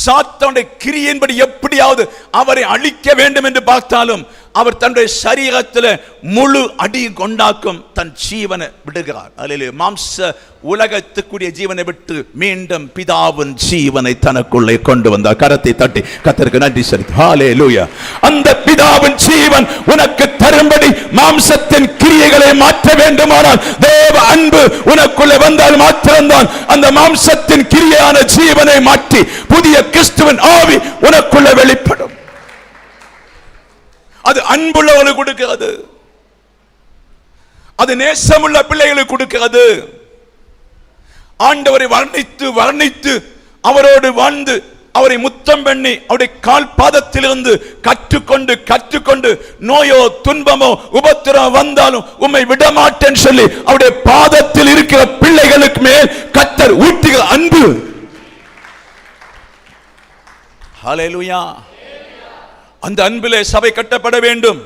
சாத்தானுடைய கிரியையின்படி எப்படியாவது அவரை அழிக்க வேண்டும் என்று பார்த்தாலும் அவர் தன்னுடைய சரீரத்தில் முழு அடி கொண்டாக்கும் தன் ஜீவனை விடுகிறார். அல்லேலூயா. மாம்ச உலகத்துக்குரிய ஜீவனை விட்டு மீண்டும் பிதாவின் ஜீவனை தனக்குள்ளே கொண்டு வந்தார். கரத்தை தட்டி கர்த்தருக்கு நன்றி செலுத்து. ஹல்லேலூயா. அந்த பிதாவின் ஜீவன் உனக்கு தரும்படி மாம்சத்தின் கிரியைகளை மாற்ற வேண்டுமானால் தேவ அன்பு உனக்குள்ளே வந்தால் மாத்திரம்தான் அந்த மாம்சத்தின் கிரியையான ஜீவனை மாற்றி புதிய கிறிஸ்துவின் ஆவி உனக்குள்ளே வெளிப்படும். அது அன்புள்ளவர்களுக்கு கொடுக்கிறது, அது நேசமுள்ள பிள்ளைகளுக்கு கொடுக்கிறது. ஆண்டவரை வர்ணித்து வர்ணித்து அவரோடு வாழ்ந்து அவரை முத்தம் பண்ணி அவருடைய கால் பாதத்திலிருந்து கற்றுக்கொண்டு கற்றுக்கொண்டு நோயோ துன்பமோ உபத்திரம் வந்தாலும் உம்மை விடமாட்டேன் சொல்லி அவருடைய பாதத்தில் இருக்கிற பிள்ளைகளுக்கு மேல் கர்த்தர் ஊற்றுகிற அன்பு. ஹல்லேலூயா. அந்த அன்பிலே சபை கட்டப்பட வேண்டும்,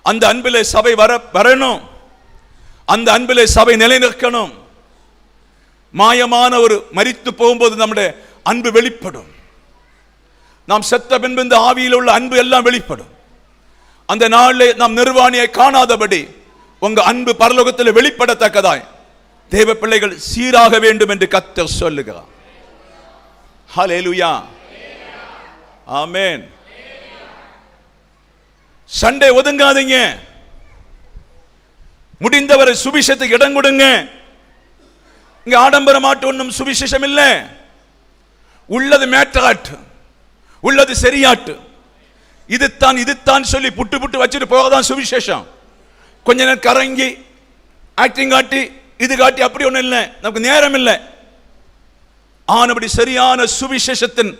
அந்த அன்பிலே சபை வரணும், அந்த அன்பிலே சபை நிலைநிற்கணும். மாயமான ஒரு மரித்து போகும்போது நம்முடைய அன்பு வெளிப்படும். நாம் செத்த பின்பு இந்த ஆவியில் உள்ள அன்பு எல்லாம் வெளிப்படும். அந்த நாளில் நாம் நிர்வாணியை காணாதபடி உங்க அன்பு பரலோகத்தில் வெளிப்படத்தக்கதாய் தேவ பிள்ளைகள் சீராக வேண்டும் என்று கர்த்தர் சொல்லுகிறார். ஹல்லேலூயா, ஆமென். சண்டை ஒதுங்காதீங்க, முடிந்தவரை சுவிசேஷத்துக்கு இடம் கொடுங்க. இங்க ஆடம்பரமாட்டு ஒன்றும் சுவிசேஷம் இல்லை. உள்ளது மேட்டாட்டு, உள்ளது சரியாட்டு, இதுதான் இதுதான் சொல்லி புட்டு புட்டு வச்சுட்டு போகதான் சுவிசேஷம். கொஞ்ச நேரம் கரங்கி ஆக்டிங் காட்டி இது காட்டி அப்படி ஒன்றும் இல்லை, நமக்கு நேரம் இல்லை. ஆனபடி சரியான சுவிசேஷத்தின்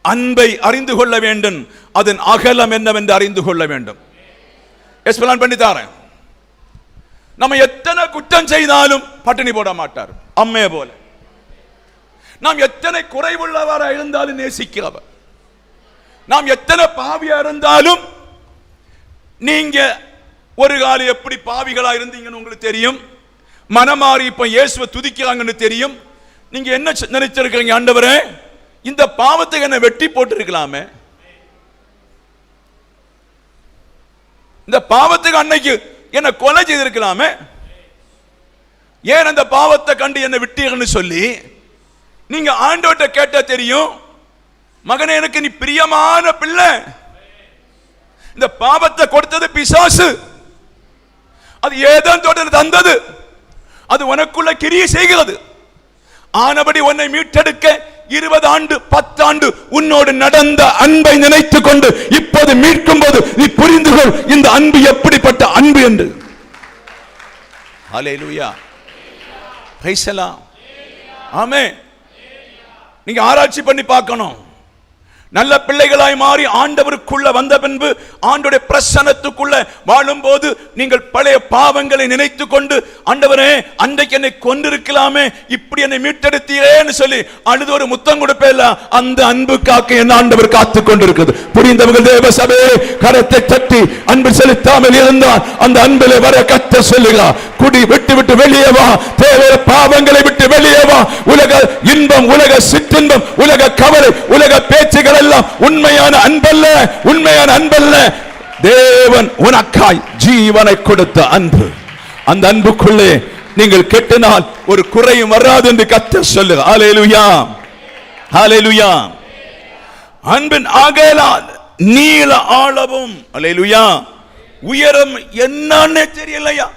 அன்பை அறிந்து கொள்ள வேண்டும், அதன் அகலம் என்னவென்று அறிந்து கொள்ள வேண்டும். எஸ்பிளான் பண்ணி தாரேன். நம்ம எத்தனை குற்றம் செய்தாலும் பட்டினி போட மாட்டார் அம்மே போல. நாம் எத்தனை குறைவுள்ளவரா இருந்தாலும் நேசிக்கிறவர். நாம் எத்தனை பாவியா இருந்தாலும், நீங்க ஒரு காலம் எப்படி பாவிகளா இருந்தீங்கன்னு உங்களுக்கு தெரியும். மனமாறி இப்ப இயேசுவை துதிக்கிறாங்கன்னு தெரியும். நீங்க என்ன நினைச்சிருக்கீங்க? ஆண்டவரே, இந்த பாவத்துக்கு என்ன வெட்டி போட்டு இருக்கலாமே, இந்த பாவத்துக்கு அன்னைக்கு என்ன கொலை செய்திருக்கலாமே, ஏன் அந்த பாவத்தை கண்டு என்ன விட்டீங்கன்னு சொல்லி நீங்க ஆண்டவர்கிட்ட கேட்டா தெரியும், மகனே எனக்கு நீ பிரியமான பிள்ளை. இந்த பாவத்தை கொடுத்தது பிசாசு, அது ஏதேன் தோட்டத்தில் தந்தது, அது உனக்குள்ள கிரியை செய்கிறது. ஆனபடி உன்னை மீட்டெடுக்க 20 ஆண்டு 10 ஆண்டு உன்னோடு நடந்த அன்பை நினைத்து கொண்டு இப்போது மீட்கும் போது நீ புரிந்து கொள் இந்த அன்பு எப்படிப்பட்ட அன்பு என்று. ஹல்லேலூயா. Praise the Lord. ஆமென். நீங்க ஆராய்ச்சி பண்ணி பார்க்கணும். நல்ல பிள்ளைகளாய் மாறி ஆண்டவருக்குள்ள வந்த பின்பு ஆண்டவருடைய பிரசன்னத்துக்குள்ள வாழும்போது நீங்கள் பழைய பாவங்களை நினைத்து கொண்டு, ஆண்டவரே அன்றைக்கு என்னை கொண்டிருக்கலாமே, இப்படி என்னை மீட்டெடுத்தீரேன்னு சொல்லி அழுது ஒரு முத்தம் கொடுப்பேல, அந்த அன்புக்காக என் ஆண்டவர் காத்து கொண்டிருக்கிறது. புரிந்தவர்கள் தேவ சபையே கரத்தை தட்டி அன்பு செலுத்தாமல் இருந்தால் அந்த அன்பிலே வர கத்த சொல்லுகிறார். குடி விட்டு விட்டு வெளியே வா, தேவ பாவங்களை விட்டு வெளியே வா. உலக இன்பம், உலக சிற்றின்பம், உலக கவலை, உலக பேச்சுகள் எல்லாம் உண்மையான அன்பல்ல, உண்மையான அன்பல்ல. தேவன் உனக்காய் ஜீவனை கொடுத்த அன்பு. அந்த அன்புக்குள்ளே நீங்கள் கெட்டினால் ஒரு குறையும் வராது என்று கர்த்தர் சொல்லுகிறார். ஹல்லேலூயா, ஹல்லேலூயா. அன்பின் அகலம் நீள ஆழமும், ஹல்லேலூயா, உயரம் என்னன்னே தெரியலையா.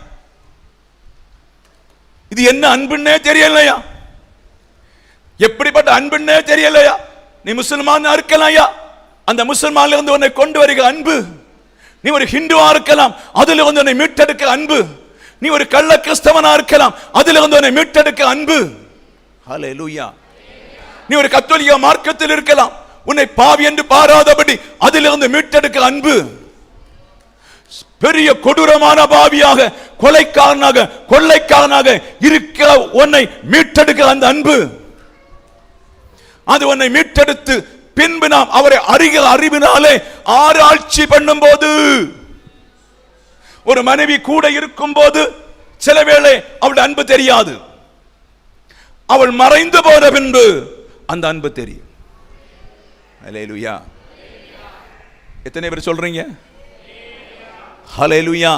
இது என்ன அன்புன்னே தெரியலையா. எப்படிப்பட்ட அன்புன்னே தெரியலையா. நீ முஸ்லிமானா இருக்கலாம்யா, அந்த முஸ்லிமான்ல இருந்து உன்னை கொண்டு வருகிற அன்பு. நீ ஒரு ஹிந்துவா இருக்கலாம், அதில் இருந்து உன்னை மீட்டெடுக்க அன்பு. நீ ஒரு கள்ள கிறிஸ்தவனா இருக்கலாம், அதில் இருந்து உன்னை மீட்டெடுக்க அன்பு. ஹல்லேலூயா. நீ ஒரு கத்தோலிக்க மார்க்கத்தில் இருக்கலாம், உன்னை பாவி என்று பாராதபடி அதிலிருந்து மீட்டெடுக்க அன்பு. பெரிய கொடூரமான பாவியாக, கொலைக்காரனாக, கொள்ளைக்காரனாக இருக்க உன்னை மீட்டெடுக்க அந்த அன்பு. அது உன்னை மீட்டெடுத்து பின்பு நாம் அவரை அறிகிற அறிவினாலே ஆராய்ச்சி பண்ணும் போது, ஒரு மனைவி கூட இருக்கும் போது சில வேளை அவளுடைய அன்பு தெரியாது. அவள் மறைந்து போன பின்பு அந்த அன்பு தெரியும். ஹல்லேலூயா. எத்தனை பேர் சொல்றீங்க ஹல்லேலூயா?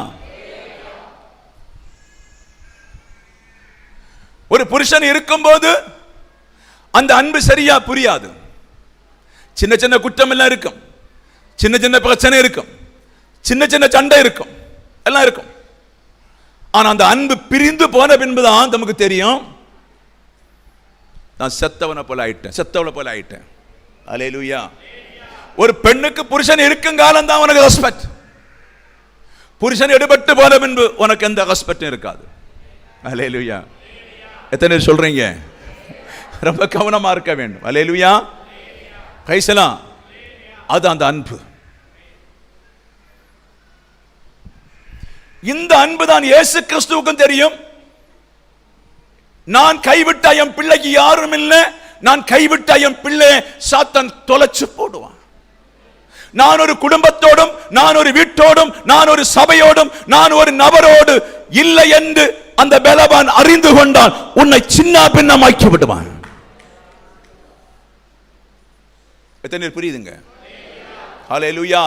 ஒரு புருஷன் இருக்கும்போது அந்த அன்பு சரியா புரியாது. சின்ன சின்ன குற்றம் எல்லாம் இருக்கும், சின்ன சின்ன பிரச்சனை இருக்கும், சின்ன சின்ன சண்டை இருக்கும், எல்லாம் இருக்கும். ஆனா அந்த அன்பு பிரிந்து போன பின்புதான் நமக்கு தெரியும், நான் செத்தவனை போல ஆயிட்டேன், செத்தவனை போல ஆயிட்டேன். ஹல்லேலூயா. ஒரு பெண்ணுக்கு புருஷன் இருக்கும் காலம் தான் உனக்கு ரெஸ்பெக்ட். புருஷன் எடுபட்டு போன பின்பு உனக்கு எந்த ரெஸ்பெக்டும் இருக்காது. ஹல்லேலூயா. எத்தனை சொல்றீங்க? ரொம்ப கவனமா இருக்க வேண்டும். ஹல்லேலூயா. Praise the Lord. அது அந்த அன்பு. இந்த அன்பு தான் இயேசு கிறிஸ்துவுக்கும் தெரியும். நான் கைவிட்ட என் பிள்ளைக்கு யாரும் இல்லை, நான் கைவிட்ட என் பிள்ளை சாத்தான் தொலைச்சு போடுவான். நான் ஒரு குடும்பத்தோடும், நான் ஒரு வீட்டோடும், நான் ஒரு சபையோடும், நான் ஒரு நபரோடு இல்லை என்று அந்த பலவான் அறிந்து கொண்டால் உன்னை சின்ன பின்னமாக்கி விடுவான். எத்தனை புரியுதுங்க? ஹல்லேலூயா.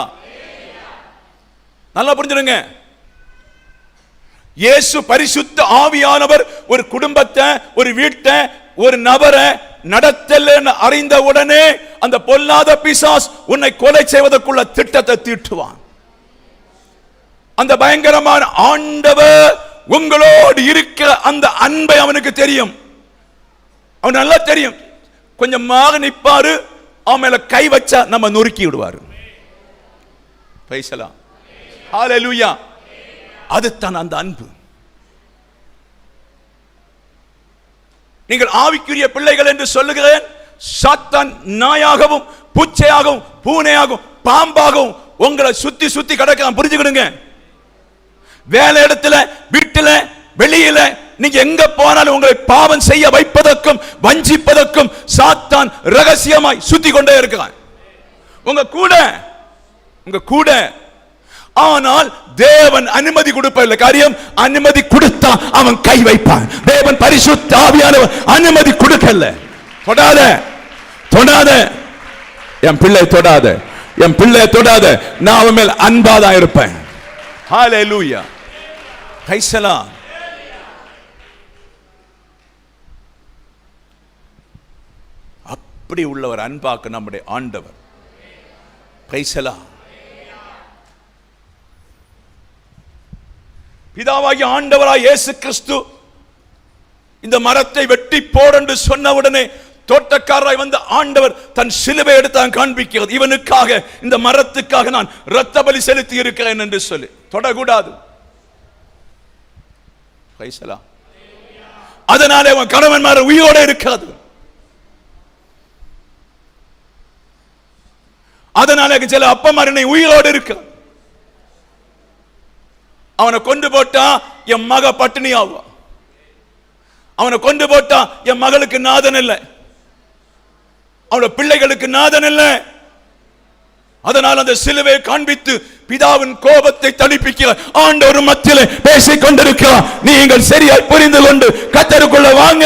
நல்லா புரிஞ்சுடுங்க. இயேசு பரிசுத்த ஆவியானவர் ஒரு குடும்பத்தை, ஒரு வீட்டை, ஒரு நபரை நடத்தலன்னு அறிந்த உடனே அந்த பொல்லாத பிசாஸ் உன்னை கொலை செய்வதற்குள்ள திட்டத்தை தீட்டுவான். அந்த பயங்கரமான ஆண்டவர் உங்களோடு இருக்கிற அந்த அன்பை அவனுக்கு தெரியும். அவன் நல்லா தெரியும். கொஞ்சமாக நிப்பாரு, அவன் மேல கை வச்சா நம்ம நொறுக்கி விடுவாரு. Price the Lord. ஹல்லேலூயா. அதுதான் அந்த அன்பு. நீங்கள் ஆவிக்குரிய பிள்ளைகள் என்று சொல்லுகிறேன். சாத்தான் நாயாகவும், பூச்சையாகவும், பூனையாகவும், பாம்பாகவும் உங்களை சுத்தி சுத்தி கிடக்கலாம். புரிஞ்சுக்கிடுங்க. வேலை இடத்துல, வீட்டுல, வெளியில, நீங்க எங்க போனாலும் உங்களை பாவம் செய்ய வைப்பதற்கும் வஞ்சிப்பதற்கும் சாத்தான் ரகசியமாய் சுத்தி கொண்டே இருக்கிறான். உங்க கூட. ஆனால் தேவன் அனுமதி கொடுப்பதில்லை. காரியம் அனுமதி கொடுத்தா அவன் கை வைப்பான். தேவன் பரிசுத்த ஆவியானவர் அனுமதி கொடுக்கல. தொடாத என் பிள்ளை, தொடாத என் பிள்ளை, தொடாத. நான் அவன் மேல் அன்பாதான் இருப்பேன். ஹல்லேலூயா. Praise the Lord. அப்படி உள்ளவர் அன்பாக்க நம்முடைய ஆண்டவர். Praise the Lord. பிதாவாகிய ஆண்டவராய் இயேசு கிறிஸ்து இந்த மரத்தை வெட்டி போடு என்று சொன்ன உடனே தோட்டக்காரராய் வந்த ஆண்டவர் தன் சிலுவை எடுத்து காண்பிக்கிறது. இவனுக்காக, இந்த மரத்துக்காக நான் இரத்த பலி செலுத்தி இருக்கிறேன் என்று சொல்லி. தொடக்கூடாது. அதனாலே அவன் கணவன்மார் உயிரோட இருக்காது. அதனால சில அப்பமார் உயிரோடு இருக்க. அவனை கொண்டு போட்டா என் மக பட்டினி ஆவா, அவனை கொண்டு போட்டா என் மகளுக்கு நாதன் இல்லை, அவளோட பிள்ளைகளுக்கு நாதன் இல்லை. அதனால் அந்த சிலுவை காண்பித்து பிதாவின் கோபத்தை தணிப்பிக்க ஆண்டவர் மத்தியிலே பேசிக் கொண்டிருக்கிறார். நீங்கள் சரியாய் புரிந்து கொண்டு கர்த்தருக்குள்ள வாங்க.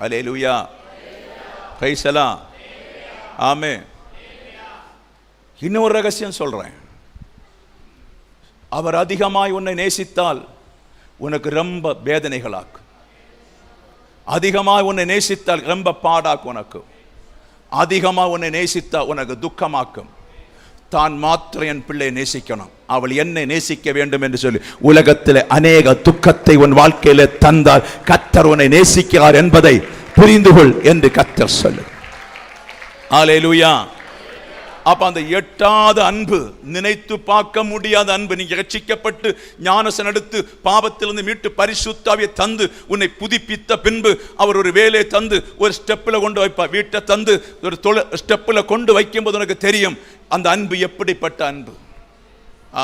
அல்லேலூயா, பிரைஸ் தி லார்ட், ஆமென். இன்னொரு ரகசியம் சொல்றேன். அவர் அதிகமாய் உன்னை நேசித்தால் உனக்கு ரொம்ப வேதனைகளாக்கும். அதிகமாய் உன்னை நேசித்தால் ரொம்ப பாடாக்கும். உனக்கு அதிகமாக உன்னை நேசித்தா உனக்கு துக்கமாக்கும். தான் மாத்திரம் என் பிள்ளை நேசிக்கணும், அவள் என்னை நேசிக்க வேண்டும் என்று சொல்லி உலகத்தில் அநேக துக்கத்தை உன் வாழ்க்கையில தந்தால் கர்த்தர் உன்னை நேசிக்கிறார் என்பதை புரிந்து கொள் என்று கர்த்தர் சொல்லு. அல்லேலூயா. அப்ப அந்த எட்டாத அன்பு, நினைத்து பார்க்க முடியாத அன்பு, நீங்க ரட்சிக்கப்பட்டு ஞானஸ்நானம் எடுத்து பாவத்திலிருந்து மீட்டு பரிசுத்த ஆவியை தந்து உன்னை புதுப்பித்த பின்பு அவர் ஒரு வேலையை தந்து ஒரு ஸ்டெப்ல கொண்டு வைப்பார். வீட்டை தந்து ஒரு ஸ்டெப்ல கொண்டு வைக்கும் போது உனக்கு தெரியும் அந்த அன்பு எப்படிப்பட்ட அன்பு.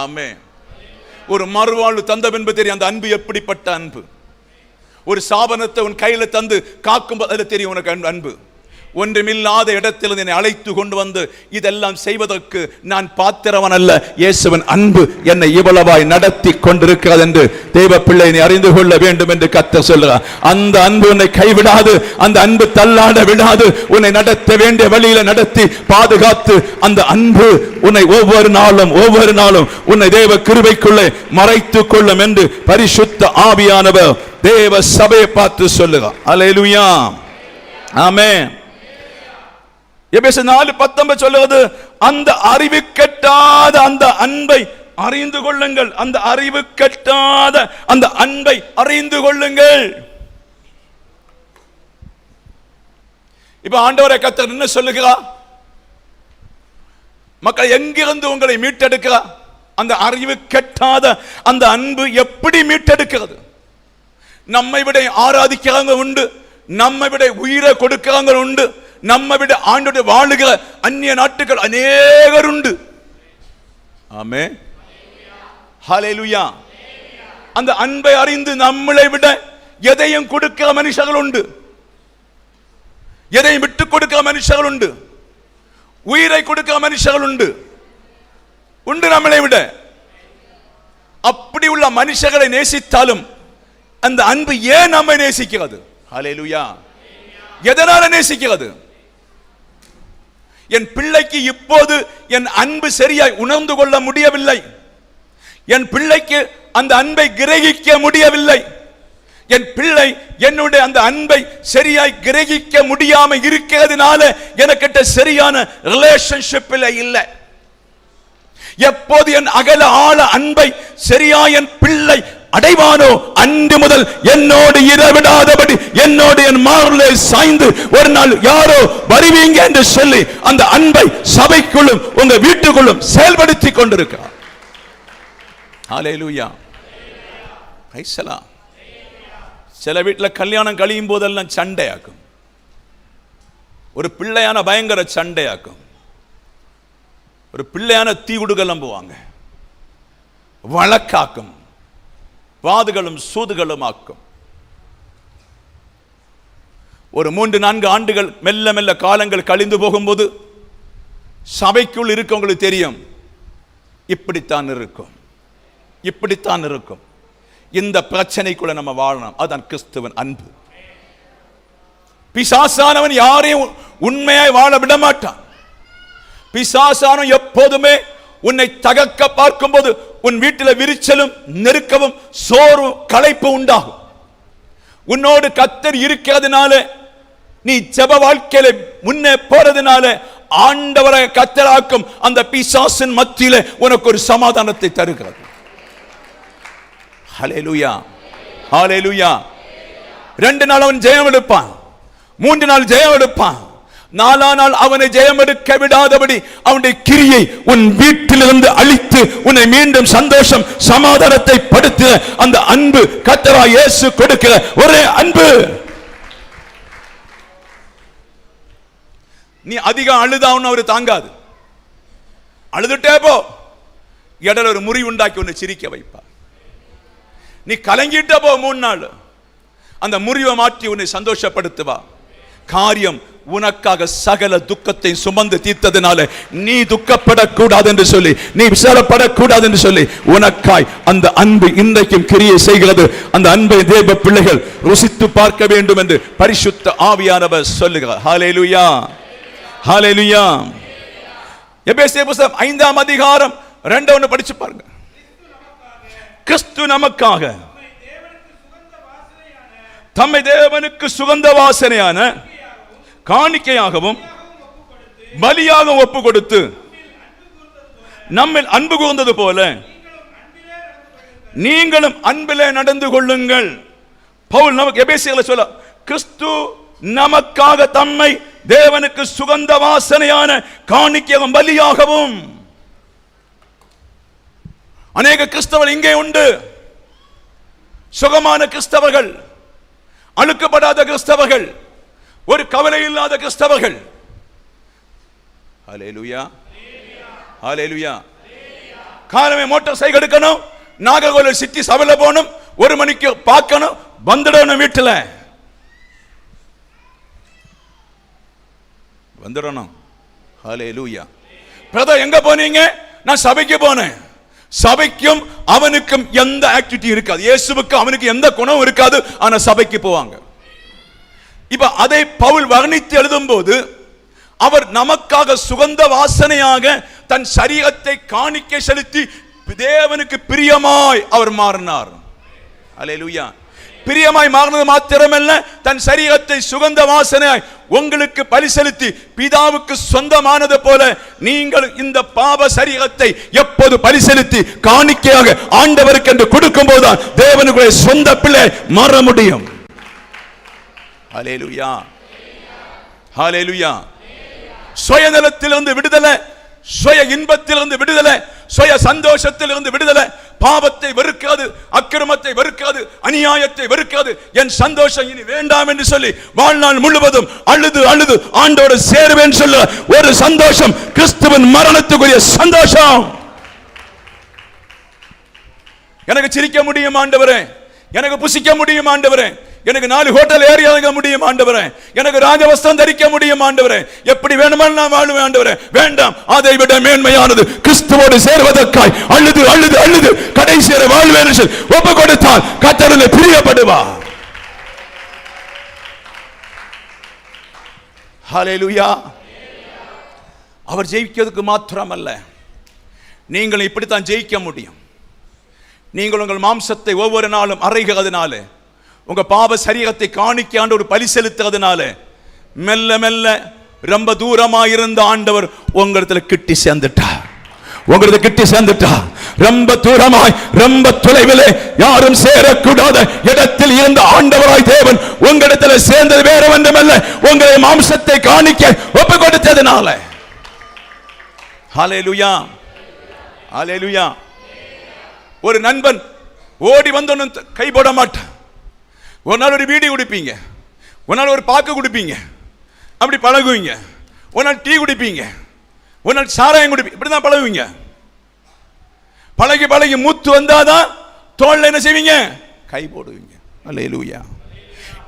ஆமென். ஒரு மறுவாழ்வு தந்த பின்பு தெரியும் அந்த அன்பு எப்படிப்பட்ட அன்பு. ஒரு சாபனத்தை உன் கையில தந்து காக்கும் போது அதில் தெரியும் உனக்கு அன்பு. ஒன்றுமில்லாத இடத்தில் என்னை அழைத்து கொண்டு வந்து இதெல்லாம் செய்வதற்கு நான் பாத்திரவன் அல்ல, இயேசுவின் அன்பு என்னை இவ்வளவாய் நடத்தி கொண்டிருக்கிறது என்று தேவ பிள்ளை நீ அறிந்து கொள்ள வேண்டும் என்று கர்த்தர் சொல்கிறார். அந்த அன்பு உன்னை கைவிடாது, அந்த அன்பு தள்ளாட விடாது, உன்னை நடத்த வேண்டிய வழியில நடத்தி பாதுகாத்து அந்த அன்பு உன்னை ஒவ்வொரு நாளும் உன்னை தேவ கிருபைக்குள்ளே மறைத்துக் கொள்ளும் என்று பரிசுத்த ஆவியானவர் தேவ சபையை பார்த்து சொல்லுகிறார். அல்லேலூயா, ஆமென். எபேசியர் 4:19 சொல்லுகிறது, அந்த அறிவு கெட்டாத அந்த அன்பை அறிந்து கொள்ளுங்கள். அந்த அறிவு கெட்டாத அந்த அன்பை அறிந்து கொள்ளுங்கள். இப்ப ஆண்டவரை கர்த்தர் என்ன சொல்லுகிறார்? மக்கள் எங்கிருந்து உங்களை மீட்டெடுக்கிறார்? அந்த அறிவு கெட்டாத அந்த அன்பு எப்படி மீட்டெடுக்கிறது? நம்மை விட ஆராதிக்கிறவங்க உண்டு, நம்மை விட உயிரை கொடுக்கிறவங்க உண்டு, நம்மை விட ஆண்டோட வாழுகிற அந்நிய நாட்டுகள் அநேகர் உண்டு. ஆமென், ஹல்லேலூயா. அந்த அன்பை அறிந்து நம்மளை விட எதையும் கொடுக்கிற மனுஷர்கள் உண்டு, எதையும் விட்டு கொடுக்கிற மனுஷர்கள் உண்டு, உயிரை கொடுக்கிற மனுஷர்கள் உண்டு நம்மளை விட. அப்படி உள்ள மனுஷர்களை நேசித்தாலும் அந்த அன்பு ஏன் நம்மை நேசிக்கிறது? ஹல்லேலூயா. எதனால நேசிக்கிறது? என் பிள்ளைக்கு இப்போது என் அன்பு சரியாய் உணர்ந்து கொள்ள முடியவில்லை, என் பிள்ளைக்கு அந்த அன்பை கிரகிக்க முடியவில்லை, என் பிள்ளை என்னுடைய அந்த அன்பை சரியாய் கிரகிக்க முடியாம இருக்கிறதுனால எனக்கிட்ட சரியான ரிலேஷன்ஷிப் இல்லை. எப்போது என் அகல ஆழ அன்பை சரியா என் பிள்ளை அடைவானோ அன்று முதல் என்னோடு இரவிடாதபடி என்னோடு என் மார்பிலே சாய்ந்து ஒரு நாள் யாரோ வருவீங்க என்று சொல்லி அந்த அன்பை சபைக்குள்ளும் உங்க வீட்டுக்குள்ளும் செயல்படுத்தி கொண்டிருக்கிறார். ஹல்லேலூயா, பிரைஸ் தி லார்ட். சில வீட்டில் கல்யாணம் கழியும் போதெல்லாம் சண்டையாக்கும், ஒரு பிள்ளையான பயங்கர சண்டையாக்கும், ஒரு பிள்ளையான தீ குடுகலம்புவாங்க, வழக்காக்கும், வாதுகளும் சூதுகளும் ஆக்கும். ஒரு 3-4 ஆண்டுகள் மெல்ல மெல்ல காலங்கள் கழிந்து போகும்போது சபைக்குள் இருக்கவங்களுக்கு தெரியும் இப்படித்தான் இருக்கும், இப்படித்தான் இருக்கும். இந்த பிரச்சனைக்குள்ள நம்ம வாழணும். அதான் கிறிஸ்துவின் அன்பு. பிசாசானவன் யாரையும் உண்மையாய் வாழ விட மாட்டான். பிசாசானவன் எப்போதுமே உன்னை தகர்க்க பார்க்கும் போது உன் வீட்டில் விரிச்சலும் நெருக்கவும் சோர்வும் களைப்பு உண்டாகும். உன்னோடு கர்த்தர் இருக்கிறதுனால, நீ ஜெப வாழ்க்கையில முன்னே போறதுனால ஆண்டவரை கர்த்தராக்கும் அந்த பிசாசின் மத்தியிலே உனக்கு ஒரு சமாதானத்தை தருகிறது. ஹல்லேலூயா, ஹல்லேலூயா. 2 நாள் அவன் ஜெயம் எடுப்பான், 3 நாள் ஜெயம் எடுப்பான். நாளானால் அவனை ஜெயமெடுக்க விடாதபடி அவனுடைய கிரியை உன் வீட்டிலிருந்து அழித்து உன்னை மீண்டும் சந்தோஷம் சமாதானத்தை படுத்த அந்த அன்பு கர்த்தராகிய இயேசு கொடுக்கிற ஒரே அன்பு. நீ அதிகம் அழுதான்னு அவரு தாங்காது. அழுதுட்டே போ, இடையில ஒரு முறிவு உண்டாக்கி உன்னை சிரிக்க வைப்பா. நீ கலங்கிட்ட போ 3 நாள், அந்த முறிவை மாற்றி உன்னை சந்தோஷப்படுத்துவா. காரியம் உனக்காக சகல துக்கத்தை சுமந்து தீர்த்ததினால நீ துக்கப்படக்கூடாது என்று சொல்லி, நீ விசாரப்படக்கூடாது என்று சொல்லி உனக்காய் அந்த அன்பு இன்றைக்கும் கிரியை செய்கிறது. அந்த அன்பை தேவ பிள்ளைகள் ருசித்து பார்க்க வேண்டும் என்று பரிசுத்த ஆவியானவர் சொல்லுகிறார். ஹல்லேலூயா, ஹல்லேலூயா. எபேசியர் புத்தகம் 5ஆம் அதிகாரம் 2 படிச்சு பாருங்க. கிறிஸ்து நமக்காக தம்மை தேவனுக்கு சுகந்த வாசனையான காணிக்கையாகவும் பலியாகவும் ஒப்பு கொடுத்து நம்மில் அன்பு கூர்ந்தது போல நீங்களும் அன்பிலே நடந்து கொள்ளுங்கள். பவுல் நமக்கு எபேசியர்ல சொல்ல, கிறிஸ்து நமக்காக தம்மை தேவனுக்கு சுகந்த வாசனையான காணிக்கையாகவும் பலியாகவும். அநேக கிறிஸ்தவர்கள் இங்கே உண்டு. சுகமான கிறிஸ்தவர்கள், அழுக்கப்படாத கிறிஸ்தவர்கள், ஒரு கவலை இல்லாத கிறிஸ்தவர்கள். ஹல்லேலூயா, ஹல்லேலூயா. காலமே மோட்டார் சைக்கிள் எடுக்கணும், நாகர்கோவில் சிட்டி சபையில போகணும், 1 மணிக்கு பார்க்கணும், வந்துடணும், வீட்டில் வந்துடணும். ஹல்லேலூயா. பிரதர் எங்க போனீங்க? நான் சபைக்கு போனேன். சபைக்கும் அவனுக்கும் எந்த ஆக்டிவிட்டி இருக்காது. இயேசுவுக்கு அவனுக்கு எந்த குணம் இருக்காது, ஆனா சபைக்கு போவாங்க. இப்ப அதை பவுல் வர்ணித்து எழுதும் போது, அவர் நமக்காக சுகந்த வாசனையாக தன் சரீரத்தை காணிக்கை செலுத்தி தேவனுக்கு பிரியமாய் அவர் மாறினார். அல்லேலூயா. பிரியமாய் மாறினது மாத்திரமல்ல, தன் சரீரத்தை சுகந்த வாசனையாய் உங்களுக்கு பலி செலுத்தி பிதாவுக்கு சொந்தமானது போல நீங்கள் இந்த பாவ சரீரத்தை எப்போது பலி செலுத்தி காணிக்கையாக ஆண்டவருக்கு என்று கொடுக்கும் போதுதான் தேவனுடைய சொந்த பிள்ளை மாற முடியும். ஹல்லேலூயா, ஹல்லேலூயா. சுயநலத்திலிருந்து விடுதலை, சுய இன்பத்திலிருந்து விடுதலை, சுய சந்தோஷத்திலிருந்து விடுதலை. பாவத்தை வெறுக்காது, அக்கிரமத்தை வெறுக்காது, அநியாயத்தை வெறுக்காது. என் சந்தோஷம் இனி வேண்டாம் என்று சொல்லி வாழ்நாள் முழுவதும் அழுது அழுது ஆண்டோடு சேருவேன் சொல்ல ஒரு சந்தோஷம், கிறிஸ்துவின் மரணத்துக்குரிய சந்தோஷம். எனக்கு சிரிக்க முடியும் ஆண்டவரே, எனக்கு புசிக்க முடியும் ஆண்டவரே, எனக்கு 4 ஹோட்டல் ஏரியா முடியும் ஆண்டவரே, எனக்கு ராஜவஸ்திரம் தரிக்க முடியும் ஆண்டவரே, எப்படி வேணுமானால் நான் வாழுவேன் ஆண்டவரே. வேண்டாம், அதை விட மேன்மையானது கிறிஸ்துவோடு சேர்வதற்காய் அழுது அழுது அழுது கடைசி வரை வாழ்வேன் என்று ஒப்பு கொடுத்தால் கர்த்தரிலே பிரியப்படுவார். ஹல்லேலூயா. அவர் ஜெயிக்கிறதுக்கு மாத்திரமல்ல, நீங்கள் இப்படித்தான் ஜெயிக்க முடியும். நீங்கள் உங்கள் மாம்சத்தை ஒவ்வொரு நாளும் அறைகிறதுனால, உங்க பாவ சரீரத்தை காணிக்கையாண்டு ஒரு பலி செலுத்துறதுனால மெல்ல மெல்ல ரொம்ப தூரமாயிருந்த ஆண்டவர் உங்களிடத்துல கிட்டி சேர்ந்துட்டார். உங்களுக்கு கிட்டி சேர்ந்துட்டார். ரொம்ப தூரமாய், ரொம்ப தொலைவிலே, யாரும் சேரக்கூடாத இடத்தில் இருந்த ஆண்டவராய் தேவன் உங்களிடத்துல சேர்ந்தது வேற ஒன்றுமல்ல, உங்களை மாம்சத்தை காணிக்க ஒப்பு கொடுத்ததுனால. ஹல்லேலூயா, ஹல்லேலூயா. ஒரு நண்பன் ஓடி வந்து கை போட மாட்டான். ஒரு நாள் ஒரு வீடி குடிப்பீங்க, ஒரு நாள் ஒரு பாக்கு குடிப்பீங்க, அப்படி பழகுவீங்க. ஒரு நாள் டீ குடிப்பீங்க, ஒரு நாள் சாராயம் குடிப்பீங்க, இப்படிதான் பழகுவீங்க. பழகி பழகி மூத்து வந்தாதான் தோல்ல என்ன செய்வீங்க? கை போடுவீங்க. அல்லேலூயா.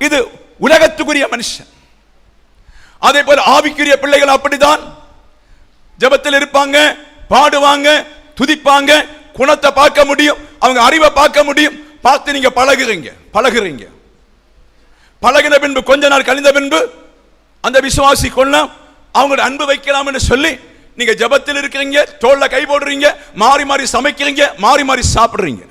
இது உலகத்துக்குரிய மனுஷன். அதே போல ஆவிக்குரிய பிள்ளைகள் அப்படிதான். ஜெபத்தில் இருப்பாங்க, பாடுவாங்க, துதிப்பாங்க, குணத்தை பார்க்க முடியும், அவங்க அறிவை பார்க்க முடியும். பார்த்து நீங்க பழகுறீங்க. பழகின பின்பு கொஞ்ச நாள் கழிந்த பின்பு அந்த விசுவாசி கொள்ளலாம், அவங்களோட அன்பு வைக்கலாம் என்று சொல்லி நீங்க ஜெபத்தில் இருக்கிறீங்க, தோல்ல கை போடுறீங்க, மாறி மாறி சமைக்கிறீங்க, மாறி மாறி சாப்பிடுறீங்க.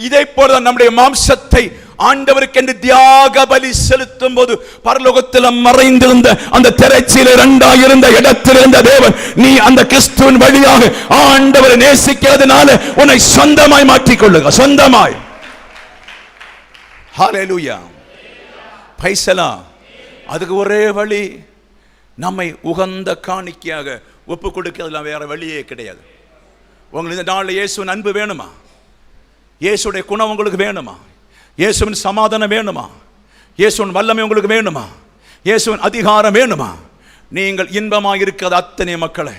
இதை போல நம்முடைய மாம்சத்தை ஆண்டவருக்கு என்று தியாக பலி செலுத்தும் போது பரலோகத்தில் மறைந்திருந்த அந்த திரைச்சீலை 2 இருந்த இடத்தில் இருந்த தேவன், நீ அந்த கிறிஸ்துவின் வழியாக ஆண்டவரை நேசிக்கிறதுனால உன்னை சொந்தமாய் மாற்றிக்கொள்ளுங்க. சொந்தமாய். ஹல்லேலூயா. பைசலா. அதுக்கு ஒரே வழி, நம்மை உகந்த காணிக்கையாக ஒப்பு கொடுக்கிறதுலாம் வேற வழியே கிடையாது. உங்களுக்கு இந்த நாளில் இயேசுவின் அன்பு வேணுமா? இயேசுடைய குணம் உங்களுக்கு வேணுமா? இயேசுவின் சமாதானம் வேணுமா? இயேசுவின் வல்லமை உங்களுக்கு வேணுமா? இயேசுவின் அதிகாரம் வேணுமா? நீங்கள் இன்பமாக இருக்கிற அத்தனை மக்களை,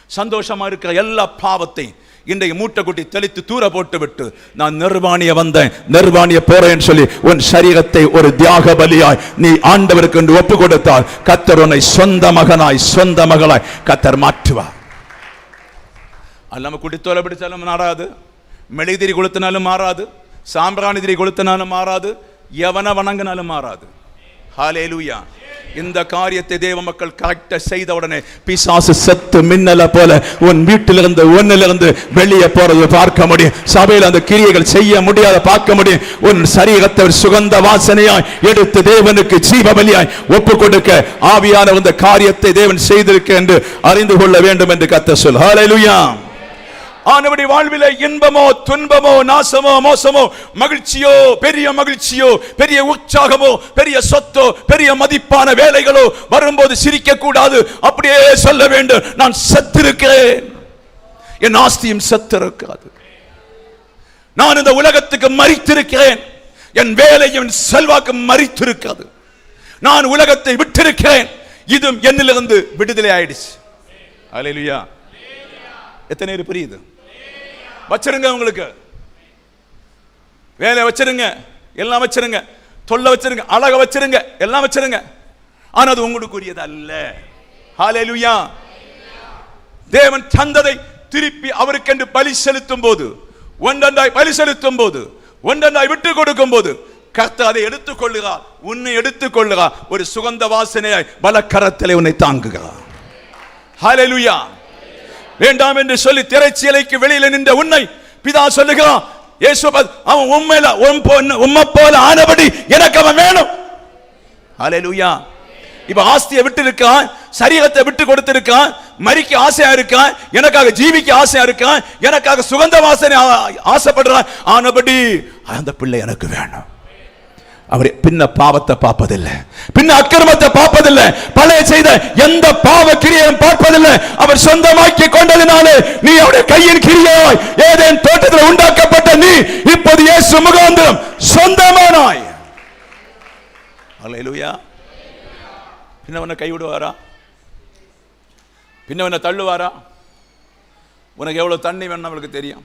சந்தோஷமா இருக்கிற எல்லா பாவத்தையும் இன்றைக்கு மூட்டை குட்டி தெளித்து தூர போட்டு விட்டு, நான் நிர்வாணிய வந்தேன், நிர்வாணிய போறேன்னு சொல்லி உன் சரீரத்தை ஒரு தியாக பலியாய் நீ ஆண்டவருக்கு என்று ஒப்பு கொடுத்தால் கர்த்தர் உன்னை சொந்த மகனாய் சொந்த மகளாய் கர்த்தர் மாற்றுவார். அல்லாம குடித்தோலை பிடிச்சாலும் மாறாது, மெழுகுதிரி கொளுத்தினாலும் மாறாது, சாம்பிராணி திரி கொளுத்தினாலும் மாறாது, எவனை வணங்கினாலும் மாறாது. ஹல்லேலூயா. இந்த காரியத்தை தேவ மக்கள் கரெக்டா செய்த உடனே பிசாசு செத்து மின்னல போல உன் வீட்டிலிருந்து ஒன்னிலிருந்து வெளியே போறது பார்க்க முடியும். சபையில் அந்த கிரியைகள் செய்ய முடியாத பார்க்க முடியும். உன் சரீரத்தை சுகந்த வாசனையாய் எடுத்து தேவனுக்கு ஜீவ பலியாய் ஒப்பு கொடுக்க ஆவியான இந்த காரியத்தை தேவன் செய்திருக்க என்று அறிந்து கொள்ள வேண்டும் என்று கர்த்தர் சொல். ஹல்லேலூயா. ஆனவருடைய வாழ்விலே இன்பமோ துன்பமோ நாசமோ மோசமோ மகிழ்ச்சியோ பெரிய மகிழ்ச்சியோ பெரிய உற்சாகமோ பெரிய சொத்தோ பெரிய மதிப்பான வேலைகளோ வரும்போது சிரிக்க கூடாது. அப்படியே சொல்ல வேண்டும், நான் செத்திருக்கிறேன், என் ஆஸ்தியும் செத்திருக்காது, நான் இந்த உலகத்துக்கு மரித்திருக்கிறேன், என் வேலையும் செல்வாக்கு மரித்திருக்காது, நான் உலகத்தை விட்டிருக்கிறேன், இதுவும் என்னிலிருந்து விடுதலை ஆயிடுச்சு. அல்லேலூயா. எத்தனை பேர் புரியுது? வச்சிருங்க, உங்களுக்கு வேலை வச்சிருங்க, எல்லாம் வச்சிருங்க, தொல்லை வச்சிருங்க, அழக வச்சிருங்க, எல்லாம் வச்சிருங்க. ஆனா அது உங்களுக்குரியது அல்ல. ஹல்லேலூயா. தேவன் தந்ததை திருப்பி அவருக்கென்று பலி செலுத்தும் போது, ஒன்றொன்றாய் பலி செலுத்தும் போது, ஒன்றொன்றாய் விட்டு கொடுக்கும் போது கர்த்தர் அதை எடுத்துக் கொள்ளுகிறார், உன்னை எடுத்துக் கொள்ளுகிறார், ஒரு சுகந்த வாசனையாய் பலக்கரத்திலே உன்னை தாங்குகிறார். ஹல்லேலூயா. வேண்டாம் என்று சொல்லி திரைச்சீலைக்கு வெளியில நின்ற உன்னை பிதா சொல்லுகிறான், இயேசு அவன் உம்மை போல ஆனபடி எனக்கு அவன் வேணும். ஹல்லேலூயா. இப்ப ஆஸ்தியை விட்டு இருக்கான், சரீரத்தை விட்டு கொடுத்திருக்கான், மரிக்க ஆசையா இருக்கான், எனக்காக ஜீவிக்க ஆசையா இருக்கான், எனக்காக சுகந்த வாசனை ஆசைப்படுறான். ஆனபடி அந்த பிள்ளை எனக்கு வேணும். அவர் பின்ன பாவத்தை பார்ப்பதில்லை, பின்ன அக்கிரமத்தை பார்ப்பதில்லை, பழைய செய்த எந்த பாவ கிரியையும் பார்ப்பதில்லை. அவர் சொந்தமாக்கி கொண்டதினாலே நீ அவருடைய கையின் கிரியாய் ஏதேன் தோட்டத்தில் உண்டாக்கப்பட்ட நீ இப்போது இயேசு முகாந்திரம் சொந்தமானாய். அல்லேலூயா. பின்னவனை கைவிடுவாரா? பின்னவனை தள்ளுவாரா? உனக்கு எவ்வளவு தண்ணி வேணும் அவளுக்கு தெரியும்,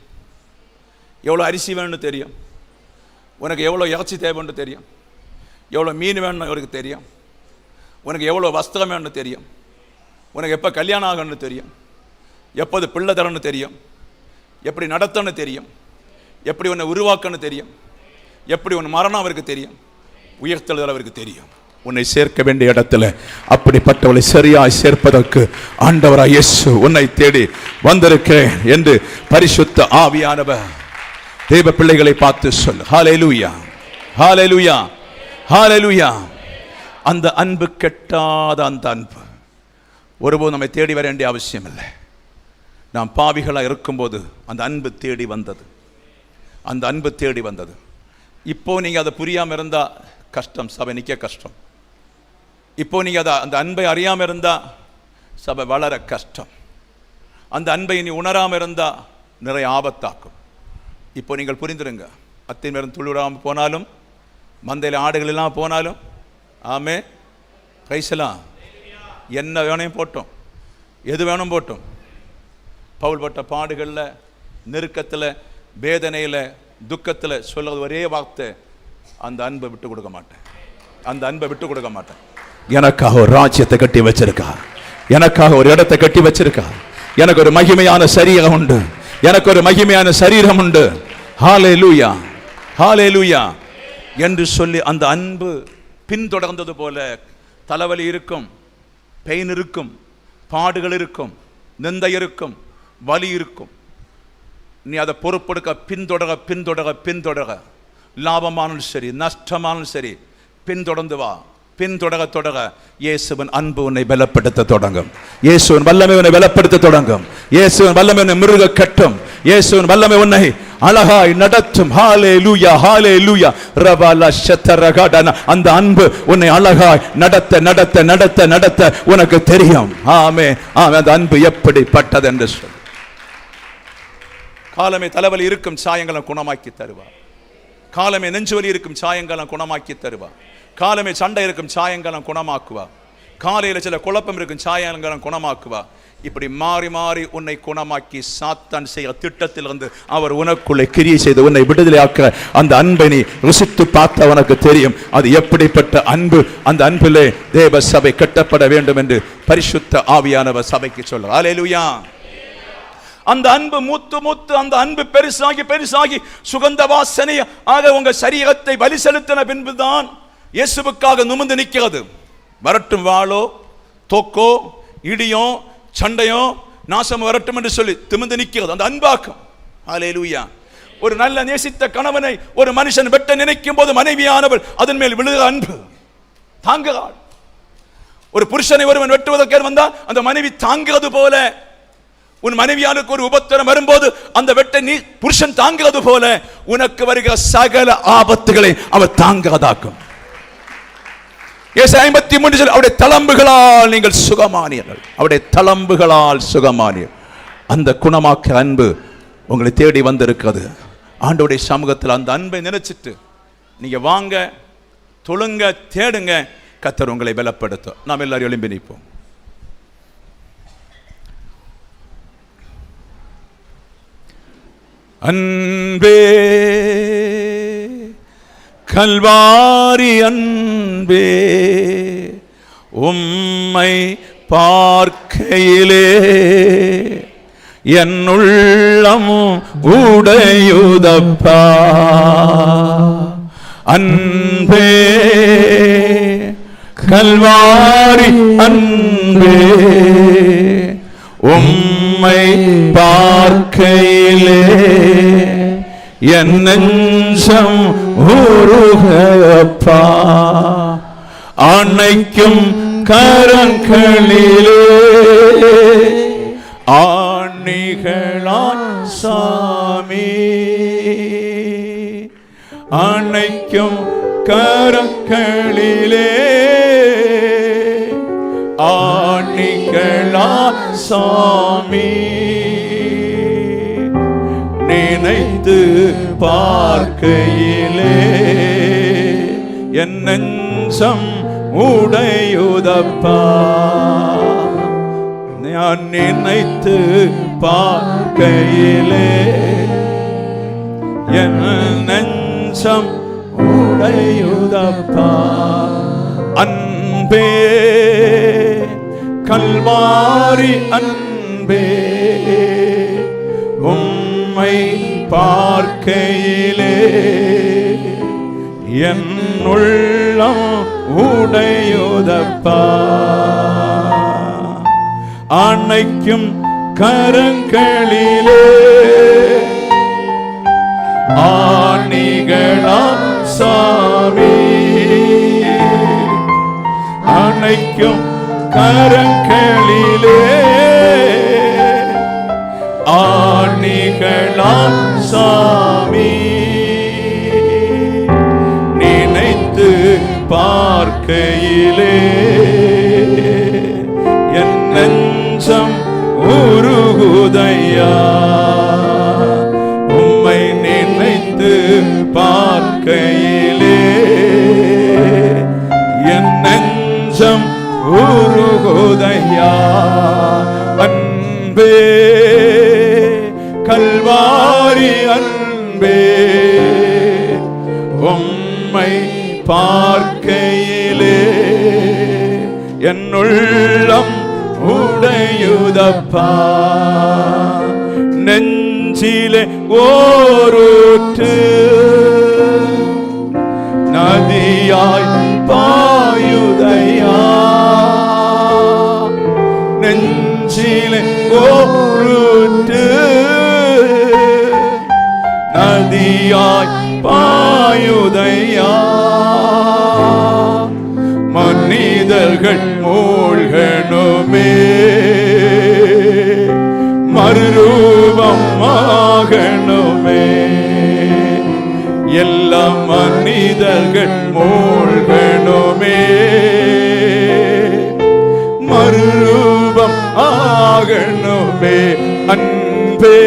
எவ்வளவு அரிசி வேணும்னு தெரியும், உனக்கு எவ்வளோ இறைச்சி தேவைன்னு தெரியும், எவ்வளோ மீன் வேணும்னு அவருக்கு தெரியும், உனக்கு எவ்வளோ வஸ்திரம் வேணும்னு தெரியும், உனக்கு எப்போ கல்யாணம் ஆகணும்னு தெரியும், எப்போது பிள்ளை தரணும்னு தெரியும், எப்படி நடத்தணும்னு தெரியும், எப்படி உன்னை உருவாக்கணும்னு தெரியும், எப்படி உன் மரணம் அவருக்கு தெரியும், உயர்த்தல் அவருக்கு தெரியும். உன்னை சேர்க்க வேண்டிய இடத்துல அப்படிப்பட்டவளை சரியாய் சேர்ப்பதற்கு ஆண்டவராய் இயேசு உன்னை தேடி வந்திருக்கிறேன் என்று பரிசுத்த ஆவியானவர் தேவ பிள்ளைகளை பார்த்து சொல். ஹல்லேலூயா. ஹல்லேலூயா. ஹல்லேலூயா. அந்த அன்பு கெட்டாத அந்த அன்பு ஒருபோது நம்மை தேடி வர வேண்டிய அவசியம் இல்லை. நாம் பாவிகளாக இருக்கும்போது அந்த அன்பு தேடி வந்தது, அந்த அன்பு தேடி வந்தது. இப்போ நீங்கள் அதை புரியாமல் இருந்தால் கஷ்டம், சபை நிற்க கஷ்டம். இப்போ நீங்கள் அந்த அன்பை அறியாமல் இருந்தால் சபை வளர கஷ்டம். அந்த அன்பை நீ உணராமல் இருந்தால் நிறைய ஆபத்தாக்கும். இப்போ நீங்கள் புரிந்துருங்க, அத்தின் மேலும் துளிராமல் போனாலும், மந்தையில் ஆடுகள் எல்லாம் போனாலும், ஆமே கைசலாம், என்ன வேணும் போட்டோம், எது வேணும் போட்டோம். பவுல் பட்ட பாடுகளில், நெருக்கத்தில், வேதனையில், துக்கத்தில் சொல்கிறது ஒரே வார்த்தை, அந்த அன்பை விட்டு கொடுக்க மாட்டேன், அந்த அன்பை விட்டு கொடுக்க மாட்டேன். எனக்காக ஒரு ராஜ்யத்தை கட்டி வச்சிருக்கா, எனக்காக ஒரு இடத்தை கட்டி வச்சிருக்கா, எனக்கு ஒரு மகிமையான சரீரம் உண்டு, எனக்கு ஒரு மகிமையான சரீரம் உண்டு. ஹல்லேலூயா. ஹல்லேலூயா என்று சொல்லி அந்த அன்பு பின்தொடர்ந்தது போல தலைவலி இருக்கும், பெயின் இருக்கும், பாடுகள் இருக்கும், நிந்தை இருக்கும், வலி இருக்கும். நீ அதை பொறுப்பெடுக்க பின்தொடர பின்தொடர பின்தொடர, லாபமானாலும் சரி நஷ்டமானாலும் சரி பின்தொடர்ந்து வா. பின் தொடர இயேசுவின் அன்பு உன்னை பலப்படுத்த தொடங்கும். இயேசுவின் வல்லமை உன்னை பலப்படுத்த தொடங்கும். இயேசுவின் வல்லமை உன்னை மிருக கட்டும். இயேசுவின் வல்லமை உன்னை அழகாய் நடத்தும். ஹalleluya ஹalleluya ரபாலா ஷத்தரகடன. அந்த அன்பு உன்னை அழகாய் நடத்த நடத்த நடத்த நடத்த உனக்கு தெரியும். ஆமென் ஆமென். அந்த அன்பு எப்படிப்பட்டது என்று சொல். காலமே தலைவலி இருக்கும் சாயங்காலம் குணமாக்கி தருவார். காலமே நெஞ்சுவலி இருக்கும் சாயங்காலம் குணமாக்கி தருவார். காலமே சண்டை இருக்கும் சாயங்காலம் குணமாக்குவா. காலையில் சில குழப்பம் இருக்கும் சாயங்காலம் குணமாக்குவா. இப்படி மாறி மாறி உன்னை குணமாக்கி சாத்தான் செய்கிற திட்டத்திலிருந்து அவர் உனக்குள்ளே கிரியை செய்து உன்னை விடுதலையாக்க அந்த அன்பை நீ ருசித்து பார்த்த உனக்கு தெரியும் அது எப்படிப்பட்ட அன்பு. அந்த அன்பிலே தேவ சபை கட்டப்பட வேண்டும் என்று பரிசுத்த ஆவியானவர் சபைக்கு சொல்றார். ஹல்லேலூயா. அந்த அன்பு மூத்து மூத்து அந்த அன்பு பெருசாகி பெருசாகி சுகந்த வாசனை ஆக உங்க சரீரத்தை பலி செலுத்தின பின்புதான் இயேசுவுக்காக நிமிர்ந்து நிற்கிறது. வரட்டும் வாளோ தோக்கோ இடியோ சண்டையோ நாசம் வரட்டும் என்று சொல்லி திமிர்ந்து நிற்கிறது அந்த அன்பாக்கம். ஹல்லேலூயா. ஒரு நல்ல நேசித்த கணவனை ஒரு மனுஷன் வெட்ட நினைக்கும் போது மனைவியானவள் அதன் மேல் விழுகிற அன்பு தாங்குகிறாள். ஒரு புருஷனை ஒருவன் வெட்டுவதற்கு வந்தால் அந்த மனைவி தாங்குகிறது போல உன் மனைவியானுக்கு ஒரு உபத்திரம் வரும்போது அந்த வெட்டை நீ புருஷன் தாங்குகிறது போல உனக்கு வருகிற சகல ஆபத்துகளை அவர் தாங்காதாக்கும். ஏசாயா 53 அவருடைய தளம்புகளால் நீங்கள் சுகமானீர்கள். அவருடைய தளம்புகளால் சுகமானீர்கள். அந்த குணமாக்க அன்பு உங்களை தேடி வந்திருக்கிறது. ஆண்டவருடைய சமூகத்தில் அந்த அன்பை நினைச்சிட்டு நீங்க வாங்க தொழுங்க தேடுங்க. கர்த்தர் உங்களை பலப்படுத்தும். நாம் எல்லாரும் எழும்பி நிற்போம். அன்பே கல்வாரி அன்பே உம்மை பார்க்கையிலே என் உள்ளம் உடையுதப்பா. அன்பே கல்வாரி அன்பே உம்மை பார்க்கையிலே என் நெஞ்சம் உருகப்பா. அணைக்கும் கரங்களிலே ஆணிகளான் சாமி. அணைக்கும் கரங்களிலே ஆணிகளான் சாமி. நினைத்து பார்க்கையிலே என் நெஞ்சம் உடையுதப்பா. நான் நினைத்து பார்க்கையிலே என் நெஞ்சம் உடையுதப்பா. அன்பே கல்வாரி அன்பே உம்மை பார்க்கையிலே என் உள்ளம் உடையுதப்பா. அணைக்கும் கரங்களிலே ஆணிகளாம் சாமி. அணைக்கும் கரங்களிலே ஆணிகளாம் சாமி. நினைத்து பார்க்கையிலே என் நெஞ்சம் உருகுதையா. உம்மை நினைத்து பார்க்கையிலே என் நெஞ்சம் உருகுதையா. அன்பே கல்வாரி அன்பே உம்மை பார்க்கையிலே என் உள்ளம் உடையுதப்பா. நெஞ்சிலே ஓரூற்று நதியாய் பாயுதையா. நெஞ்சிலே ஓரூற்று நதியாய் பாயுதையா. மனிதர்கள் மூழ்கணுமே, மறுரூபம் ஆகணுமே. எல்லா மனிதர்கள் மூழ்கணுமே, மறுரூபம் ஆகணுமே. அன்பே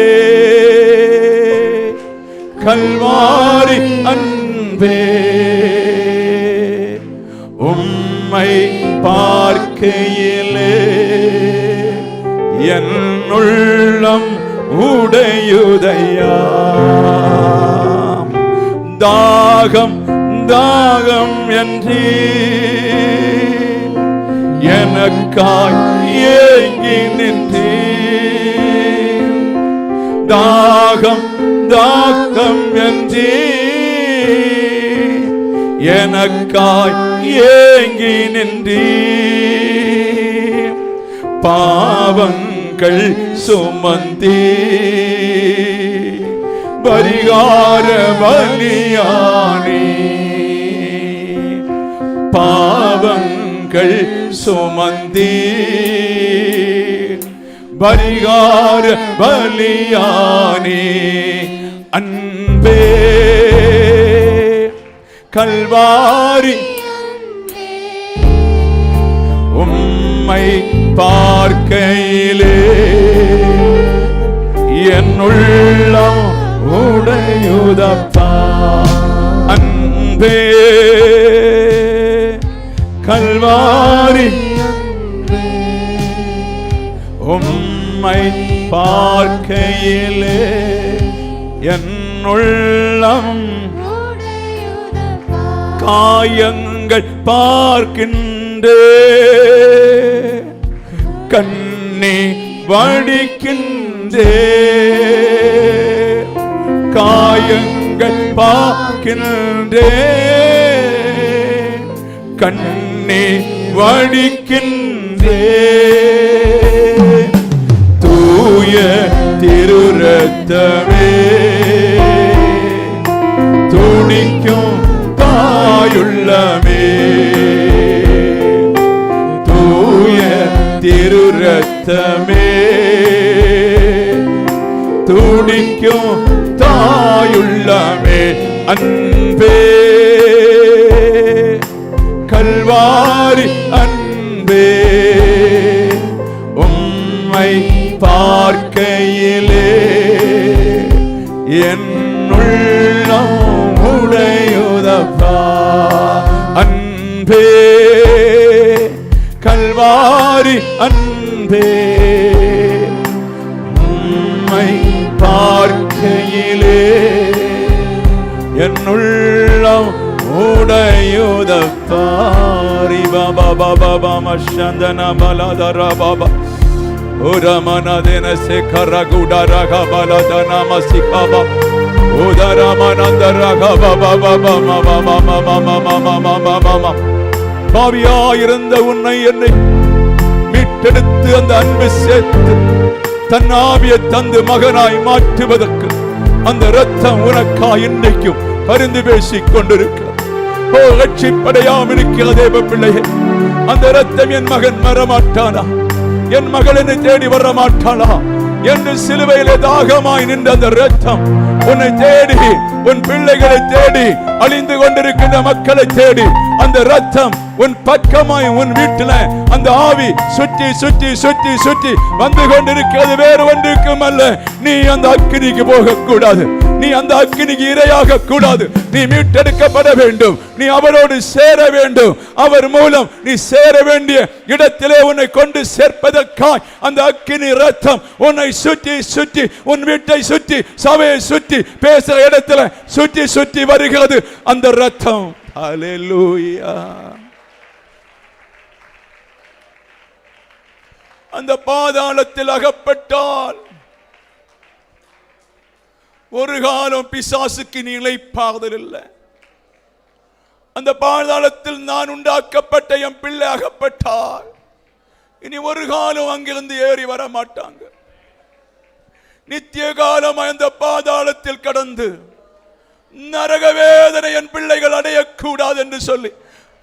கல்வாரி அன்பே, உம்மை பார்க்கையிலே என் உள்ளம் உடையுதையா. தாகம் தாகம் என்று எனக்காய் ஏங்கி நின்றே. தாகம் தாகம் என்று எனக்காய் ஏங்கி நின்றே. பாவங்கள் சுமந்தே பரிகார பலியானே. பாவங்கள் சுமந்தே பரிகார பலியானே. அன்பே கல்வாரி உம்மை பார்க்கையிலே என் உள்ளம் உடையுதப்பா. அன்பே கல்வாரி உம்மை பார்க்கையிலே என் உள்ளம். காயங்கள் பார்க்கின்றே கண்ணே வடிக்கின்றே. காயங்கள் பார்க்கின்றே கண்ணே வடிக்கின்றே. தூய திரு ரத்தமே துணிக்கும் தாயுள்ளமே. தூய திரு ரத்தமே துணிக்கும் தாயுள்ளமே. அன்பே கல்வாரி அன்பே, உம்மை பார்க்கையிலே என் உள்ளம் உடையுதப்பா. அன்பே கல்வாரி அன்பே, உம்மை பார்க்கையிலே என் உள்ளம் உடையுதப்பா. ரிபா பாபா மஷந்தன பலதர பாபா உரமனதன சேகரகுடரக பலதன மசிகபா உதரமனந்தரக பாபா பாபா மாமா மாமா மாமா மாமா மாமா. பாவியாயிருந்த உன்னை என்னை மீட்டெடுத்து அந்த அன்பு சேர்த்து தன் ஆவியை தந்து மகனாய் மாற்றுவதற்கு அந்த இரத்தம் உனக்காய் இன்னைக்கும் பரிந்து பேசிக் கொண்டிருக்கிறது. ஓ ரட்சிப்படையாம் இருக்கிற தேவ பிள்ளையே, அந்த இரத்தம் என் மகன் வரமாட்டானா, என் மகள் என்னை தேடி வர மாட்டாளா என்று சிலுவையிலே தாகமாய் நின்ற அந்த இரத்தம் உன்னை தேடி, உன் பிள்ளைகளை தேடி, அழிந்து கொண்டிருக்கின்ற மக்களை தேடி அந்த இரத்தம் உன் பக்கமாய் உன் வீட்டில் அந்த ஆவி சுற்றி சுற்றி சுற்றி சுற்றி வந்து கொண்டிருக்கிறது. வேறு ஒன்றுக்கும் அல்ல, நீ அந்த அக்கினிக்கு போக கூடாது, நீ அந்த அக்கினிக்கு இரையாக கூடாது. நீ மீட்டெடுக்கப்பட வேண்டும், நீ அவரோடு சேர வேண்டும். அவர் மூலம் நீ சேர வேண்டிய இடத்திலே உன்னை கொண்டு சேர்ப்பதற்காய் அந்த அக்கினி இரத்தம் உன்னை சுற்றி சுற்றி உன் வீட்டை சுற்றி சபையை சுற்றி பேசுற இடத்துல சுற்றி சுற்றி வருகிறது அந்த இரத்தம். ஹல்லேலூயா. அந்த பாதாளத்தில் அகப்பட்டால் ஒரு காலம் பிசாசுக்கு நிலைப்பாதல் இல்லை. அந்த பாதாளத்தில் நான் உண்டாக்கப்பட்ட என் பிள்ளை அகப்பட்டால் இனி ஒரு காலம் அங்கிருந்து ஏறி வர மாட்டாங்க. நித்திய காலம் அந்த பாதாளத்தில் கடந்து நரக வேதனை என் பிள்ளைகள் அடையக்கூடாது என்று சொல்லி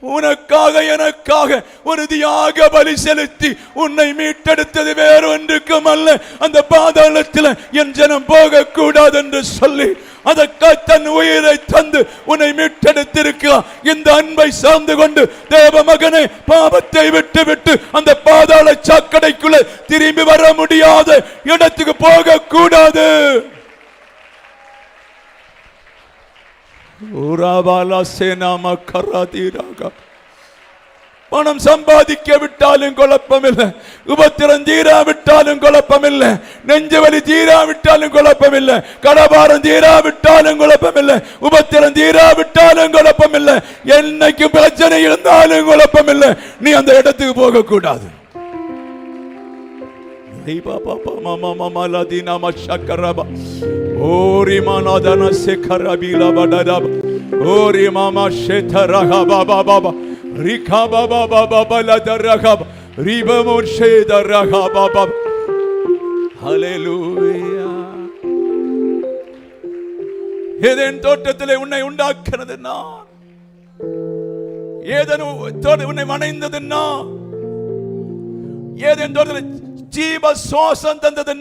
உனக்காக எனக்காக ஒரு தியாக பலி செலுத்தி உன்னை மீட்டெடுத்தது வேறொன்றுக்கும் அல்ல. அந்த பாதாளத்தில் என் ஜனம் போக கூடாது என்று சொல்லி அதற்காக தன் உயிரை தந்து உன்னை மீட்டெடுத்திருக்கிறார். இந்த அன்பை சார்ந்து கொண்டு தேவ மகனை பாவத்தை விட்டு விட்டு அந்த பாதாள சாக்கடைக்குள்ள திரும்பி வர முடியாத இடத்துக்கு போக கூடாது. பணம் சம்பாதிக்க விட்டாலும் குழப்பமில்லை, உபத்திரம் தீராவிட்டாலும் குழப்பமில்லை, நெஞ்சு வலி தீராவிட்டாலும் குழப்பமில்லை, கடபாரம் தீராவிட்டாலும் குழப்பமில்லை, உபத்திரம் தீராவிட்டாலும் குழப்பமில்லை, என்னைக்கு பிரச்சனை இருந்தாலும் குழப்பமில்லை. நீ அந்த இடத்துக்கு போக கூடாது. ஓரி மானாதன செகரபிலா படடா ஓரி மாமா ஷேதரஹா பாபா பாபா ரிகா பாபா பாபா பலதரஹா ரிபமோஷேதரஹா பாபா. ஹல்லேலூயா. ஏதேன் தோட்டத்திலே உன்னை உண்டாக்கினது நான், ஏதேன் உன்னை வணைந்தது நான், ஏதேன் தோட்டத்தில் ஜீவ சுவாசம் தந்தது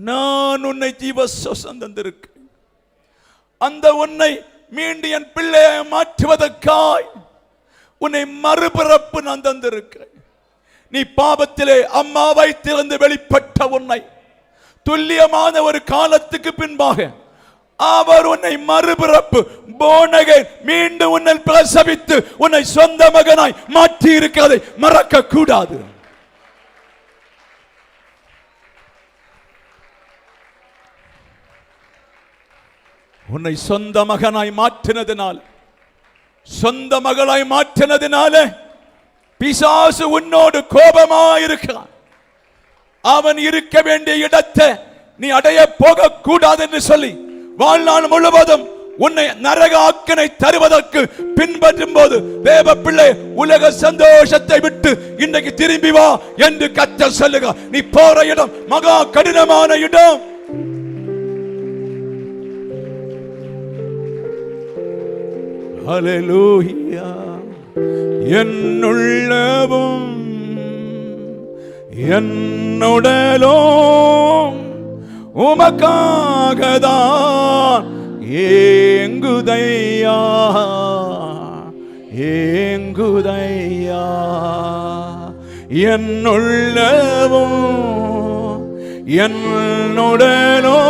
நான் உன்னை ஜீவ சுவாசம் தந்திருக்கேன். அந்த உன்னை மீண்டும் என் பிள்ளையை மாற்றுவதற்காய் உன்னை மறுபிறப்பு நான் தந்திருக்கிறேன். நீ பாவத்திலே அம்மா வயிற்றிலிருந்து வெளிப்பட்ட உன்னை துல்லியமான ஒரு காலத்துக்கு பின்பாக அவர் உன்னை மறுபிறப்பு போனகை மீண்டும் உன்னை பிரசவித்து உன்னை சொந்த மகனாய் மாற்றி இருக்கிறதை மறக்க கூடாது. உன்னை சொந்த மகனாய் மாற்றினதினால், சொந்த மகளாய் மாற்றினதினால பிசாசு உன்னோடு கோபமாயிருக்கிறான். அவன் இருக்க வேண்டிய இடத்தை நீ அடைய போக கூடாது என்று சொல்லி வாழ்நாள் முழுவதும் உன்னை நரக ஆக்கினை தருவதற்கு பின்பற்றும் போது தேவ பிள்ளை உலக சந்தோஷத்தை விட்டு இன்றைக்கு திரும்பி வா என்று கர்த்தர் சொல்லுக. நீ போற இடம் மகா கடினமான இடம். ஹல்லேலூயா. என்னுள்ளவும் என்னுடலும் உமக்காகதான் ஏங்குதையா ஏங்குதையா. என்னுள்ளவும் என்னுடலும்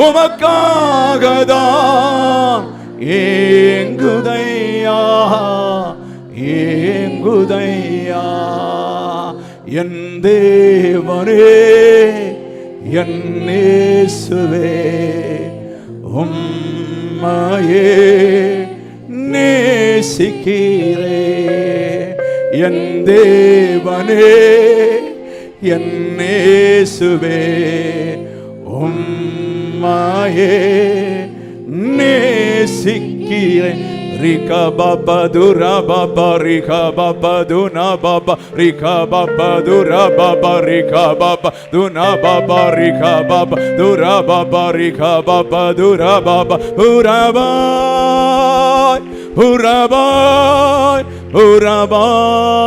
உமக்காகதான் ஏங்குதையா ஏங்குதையா. என் தேவனே என் இயேசுவே உம்மையே நேசிக்கிறே. என் தேவனே என் இயேசுவே உம்மையே நேசிக்கிறே. Rika baba dura baba rika baba duna baba rika baba dura baba rika baba duna baba rika baba dura baba rika baba dura baba urabai urabai urabai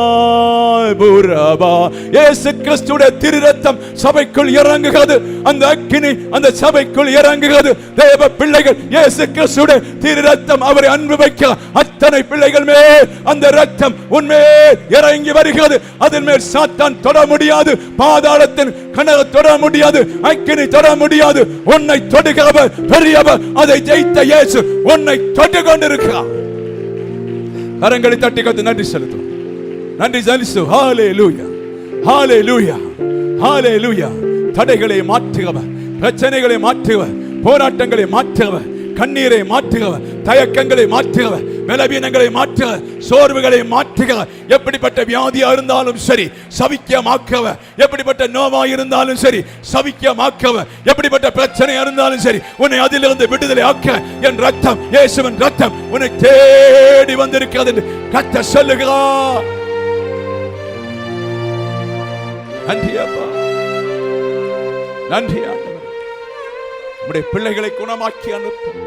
urabai. இயேசு கிறிஸ்துவின் திரு ரத்தம் சபைக்குள் இறங்குகிறது. அந்த அக்கினி அந்த சபைக்குள் இறங்குகிறது. தேவ பிள்ளைகள் இயேசு கிறிஸ்துவின் திரு ரத்தம் அவரை அன்பு வைக்க அத்தனை பிள்ளைகள் மேல் அந்த ரத்தம் உன்மேல் இறங்கி வருகிறது. அதன் மேல் சாத்தான் தொட முடியாது, பாதாளத்தின் கனவு தொட முடியாது, அக்கினி தொட முடியாது. உன்னை தொடுகிறவர் பெரியவர். அதை ஜெயித்த இயேசு உன்னை தொட்டு கொண்டிருக்கிறார். கரங்களை தட்டி கத்து நன்றி செலுத்தும். நன்றி செலுத்து. ஹல்லேலூயா ஹல்லேலூயா ஹல்லேலூயா. தடைகளை மாற்றுகிறவர், பிரச்சனைகளை மாற்றுகிறவர், போராட்டங்களை மாற்றுகிறவர், கண்ணீரை மாற்றுகிறவர், தயக்கங்களை மாற்றுகிறவர், பலவீனங்களை மாற்றுகிறவர், சோர்வுகளை மாற்றுகிறவர். எப்படிப்பட்ட வியாதியா இருந்தாலும் சரி சவிக்கியமாக்கவர், எப்படிப்பட்ட நோவா இருந்தாலும் சரி சவிக்கியமாக்கவர், எப்படிப்பட்ட பிரச்சனை இருந்தாலும் சரி உன்னை அதிலிருந்து விடுதலை ஆக்க என் ரத்தம் இயேசுவின் ரத்தம் உன்னை தேடி வந்திருக்கிறது என்று கர்த்தர் சொல்லுகிறார். நன்றி அப்பா, நன்றி ஆண்டவரே. உம்முடைய பிள்ளைகளை குணமாக்கி அனுப்பும்.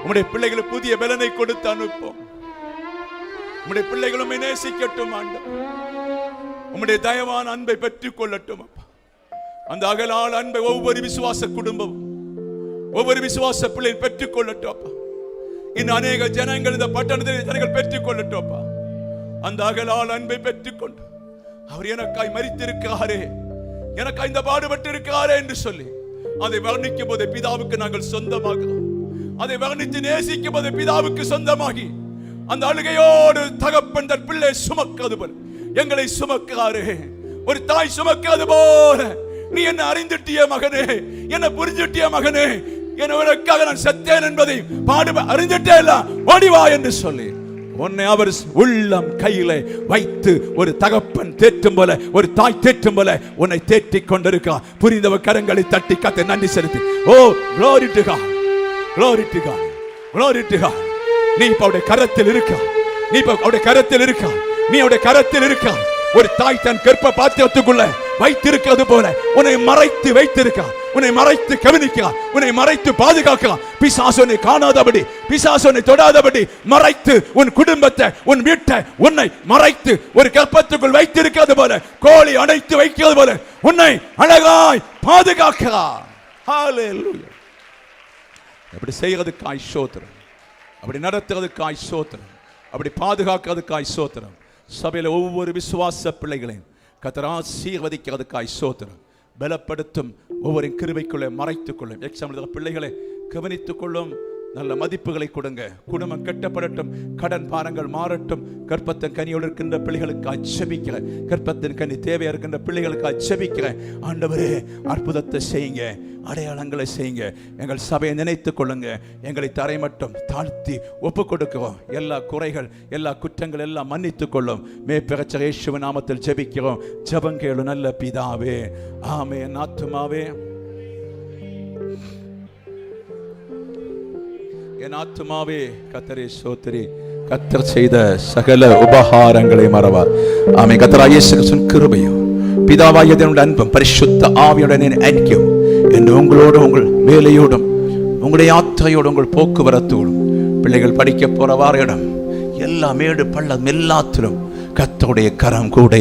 உம்முடைய பிள்ளைகளுக்கு புதிய பலனை கொடுத்து அனுப்பும். உம்முடைய பிள்ளைகளும் நேசிக்கட்டும் ஆண்டவர். உம்முடைய தயவான அன்பை பெற்றுக் கொள்ளட்டும் அப்பா. அந்த அகலான அன்பை ஒவ்வொரு விசுவாச குடும்பம், ஒவ்வொரு விசுவாச பிள்ளை பெற்றுக் கொள்ளட்டும் அப்பா. இன்னும் அநேக ஜனங்கள் இந்த பட்டணத்தில் ஜனங்கள் பெற்றுக் கொள்ளட்டும் அப்பா. அந்த அகலான அன்பை பெற்றுக்கொண்டு அவர் எனக்காய் மரித்திருக்கிறாரே, எனக்காய் இந்த பாடுபட்டு இருக்கிறாரே என்று சொல்லி அதை வர்ணிக்கும் போது பிதாவுக்கு நாங்கள் சொந்தமாகிறோம். அதை வர்ணித்து நேசிக்கும் போது பிதாவுக்கு சொந்தமாகி அந்த அழுகையோடு தகப்பன் தன் பிள்ளை சுமக்கிறது போல எங்களை சுமக்கிறாரே. ஒரு தாய் சுமக்கிறது போல நீ என்ன அறிந்துட்டிய மகனே, என்ன புரிஞ்சுட்டிய மகனே, எனக்காக நான் செத்தேன் என்பதை அறிந்துட்டே இல்ல, ஓடிவா என்று சொல்லி உன்னை அவர் உள்ளம் கையிலே வைத்து ஒரு தகப்பன் தேற்றும் போல, ஒரு தாய் தேற்றும் போல உன்னை தேற்றிக் கொண்டிருக்கா. புரிந்தவர் கரங்களை தட்டி கத்த நன்றி செலுத்தி, ஓ glory to God, glory to God, glory to God. நீ இப்ப அவருடைய கரத்தில் இருக்கா, நீ இப்ப அவருடைய கரத்தில் இருக்கா, நீ அவருடைய கரத்தில் இருக்கா. ஒரு தாய் தன் கற்ப பாத்திரத்துக்குள்ள வைத்திருக்கிறது போல உன்னை மறைத்து வைத்திருக்கா, உன்னை மறைத்து கவனிக்கா, உன்னை மறைத்து பாதுகாக்கா. பிசாசு காணாதபடி, பிசாசு தொடாதபடி மறைத்து உன் குடும்பத்தை, உன் வீட்டை, உன்னை மறைத்து ஒரு கற்பத்துக்குள் வைத்திருக்கிறது போல, கோழி அடைத்து வைக்கிறது போல உன்னை அழகாய் பாதுகாக்கா. ஹல்லேலூயா. அப்படி செய்யறதுக்காய் ஸ்தோத்திரம், அப்படி நடத்துறதுக்காய் ஸ்தோத்திரம், அப்படி பாதுகாக்கிறதுக்காய் ஸ்தோத்திரம். சபையில ஒவ்வொரு விசுவாச பிள்ளைகளையும் கர்த்தர் ஆசீர்வதிக்கிறதுக்காய் ஸ்தோத்திரம். பலப்படுத்தும், ஒவ்வொரு கிருபைக்குள்ளே மறைத்துக் கொள்ளும். எக்ஸாம்பிள் பிள்ளைகளை கவனித்துக் கொள்ளும், நல்ல மதிப்புகளை கொடுங்க. குடும்பம் கட்டப்படட்டும், கடன் பாரங்கள் மாறட்டும். கற்பத்தின் கனியோடு இருக்கின்ற பிள்ளைகளுக்கு அச்சபிக்கிற, கற்பத்தின் கனி தேவையா இருக்கின்ற பிள்ளைகளுக்கு அச்சபிக்கிற ஆண்டவரே அற்புதத்தை செய்யுங்க, அடையாளங்களை செய்யுங்க. எங்கள் சபையை நினைத்துக் கொள்ளுங்க. எங்களை தரை மட்டும் தாழ்த்தி ஒப்பு கொடுக்கிறோம். எல்லா குறைகள், எல்லா குற்றங்கள் எல்லாம் மன்னித்துக் கொள்ளும். மேற்பெறச்சர் இயேசுவின் நாமத்தில் ஜெபிக்கிறோம். ஜெபங்கேளு நல்ல பிதாவே, ஆமென். ஆத்துமாவே என் ஆத்துமாவே கர்த்தரை ஸ்தோத்திரி, கர்த்தர் செய்த சகல உபகாரங்களை மறவார். ஆமென். கர்த்தராகிய இயேசு கிறிஸ்துவின் கிருபையும் பிதாவாகிய தேவனுடைய அன்பும் பரிசுத்த ஆவியுடன் ஐக்கியம் என்று உங்களோடும், உங்கள் வேலையோடும், உங்களுடைய யாத்திரையோடும், உங்கள் போக்குவரத்தோடும், பிள்ளைகள் படிக்க போற வார இடம் எல்லா மேடு பள்ளம் எல்லாத்திலும் கர்த்தருடைய கரம் கூட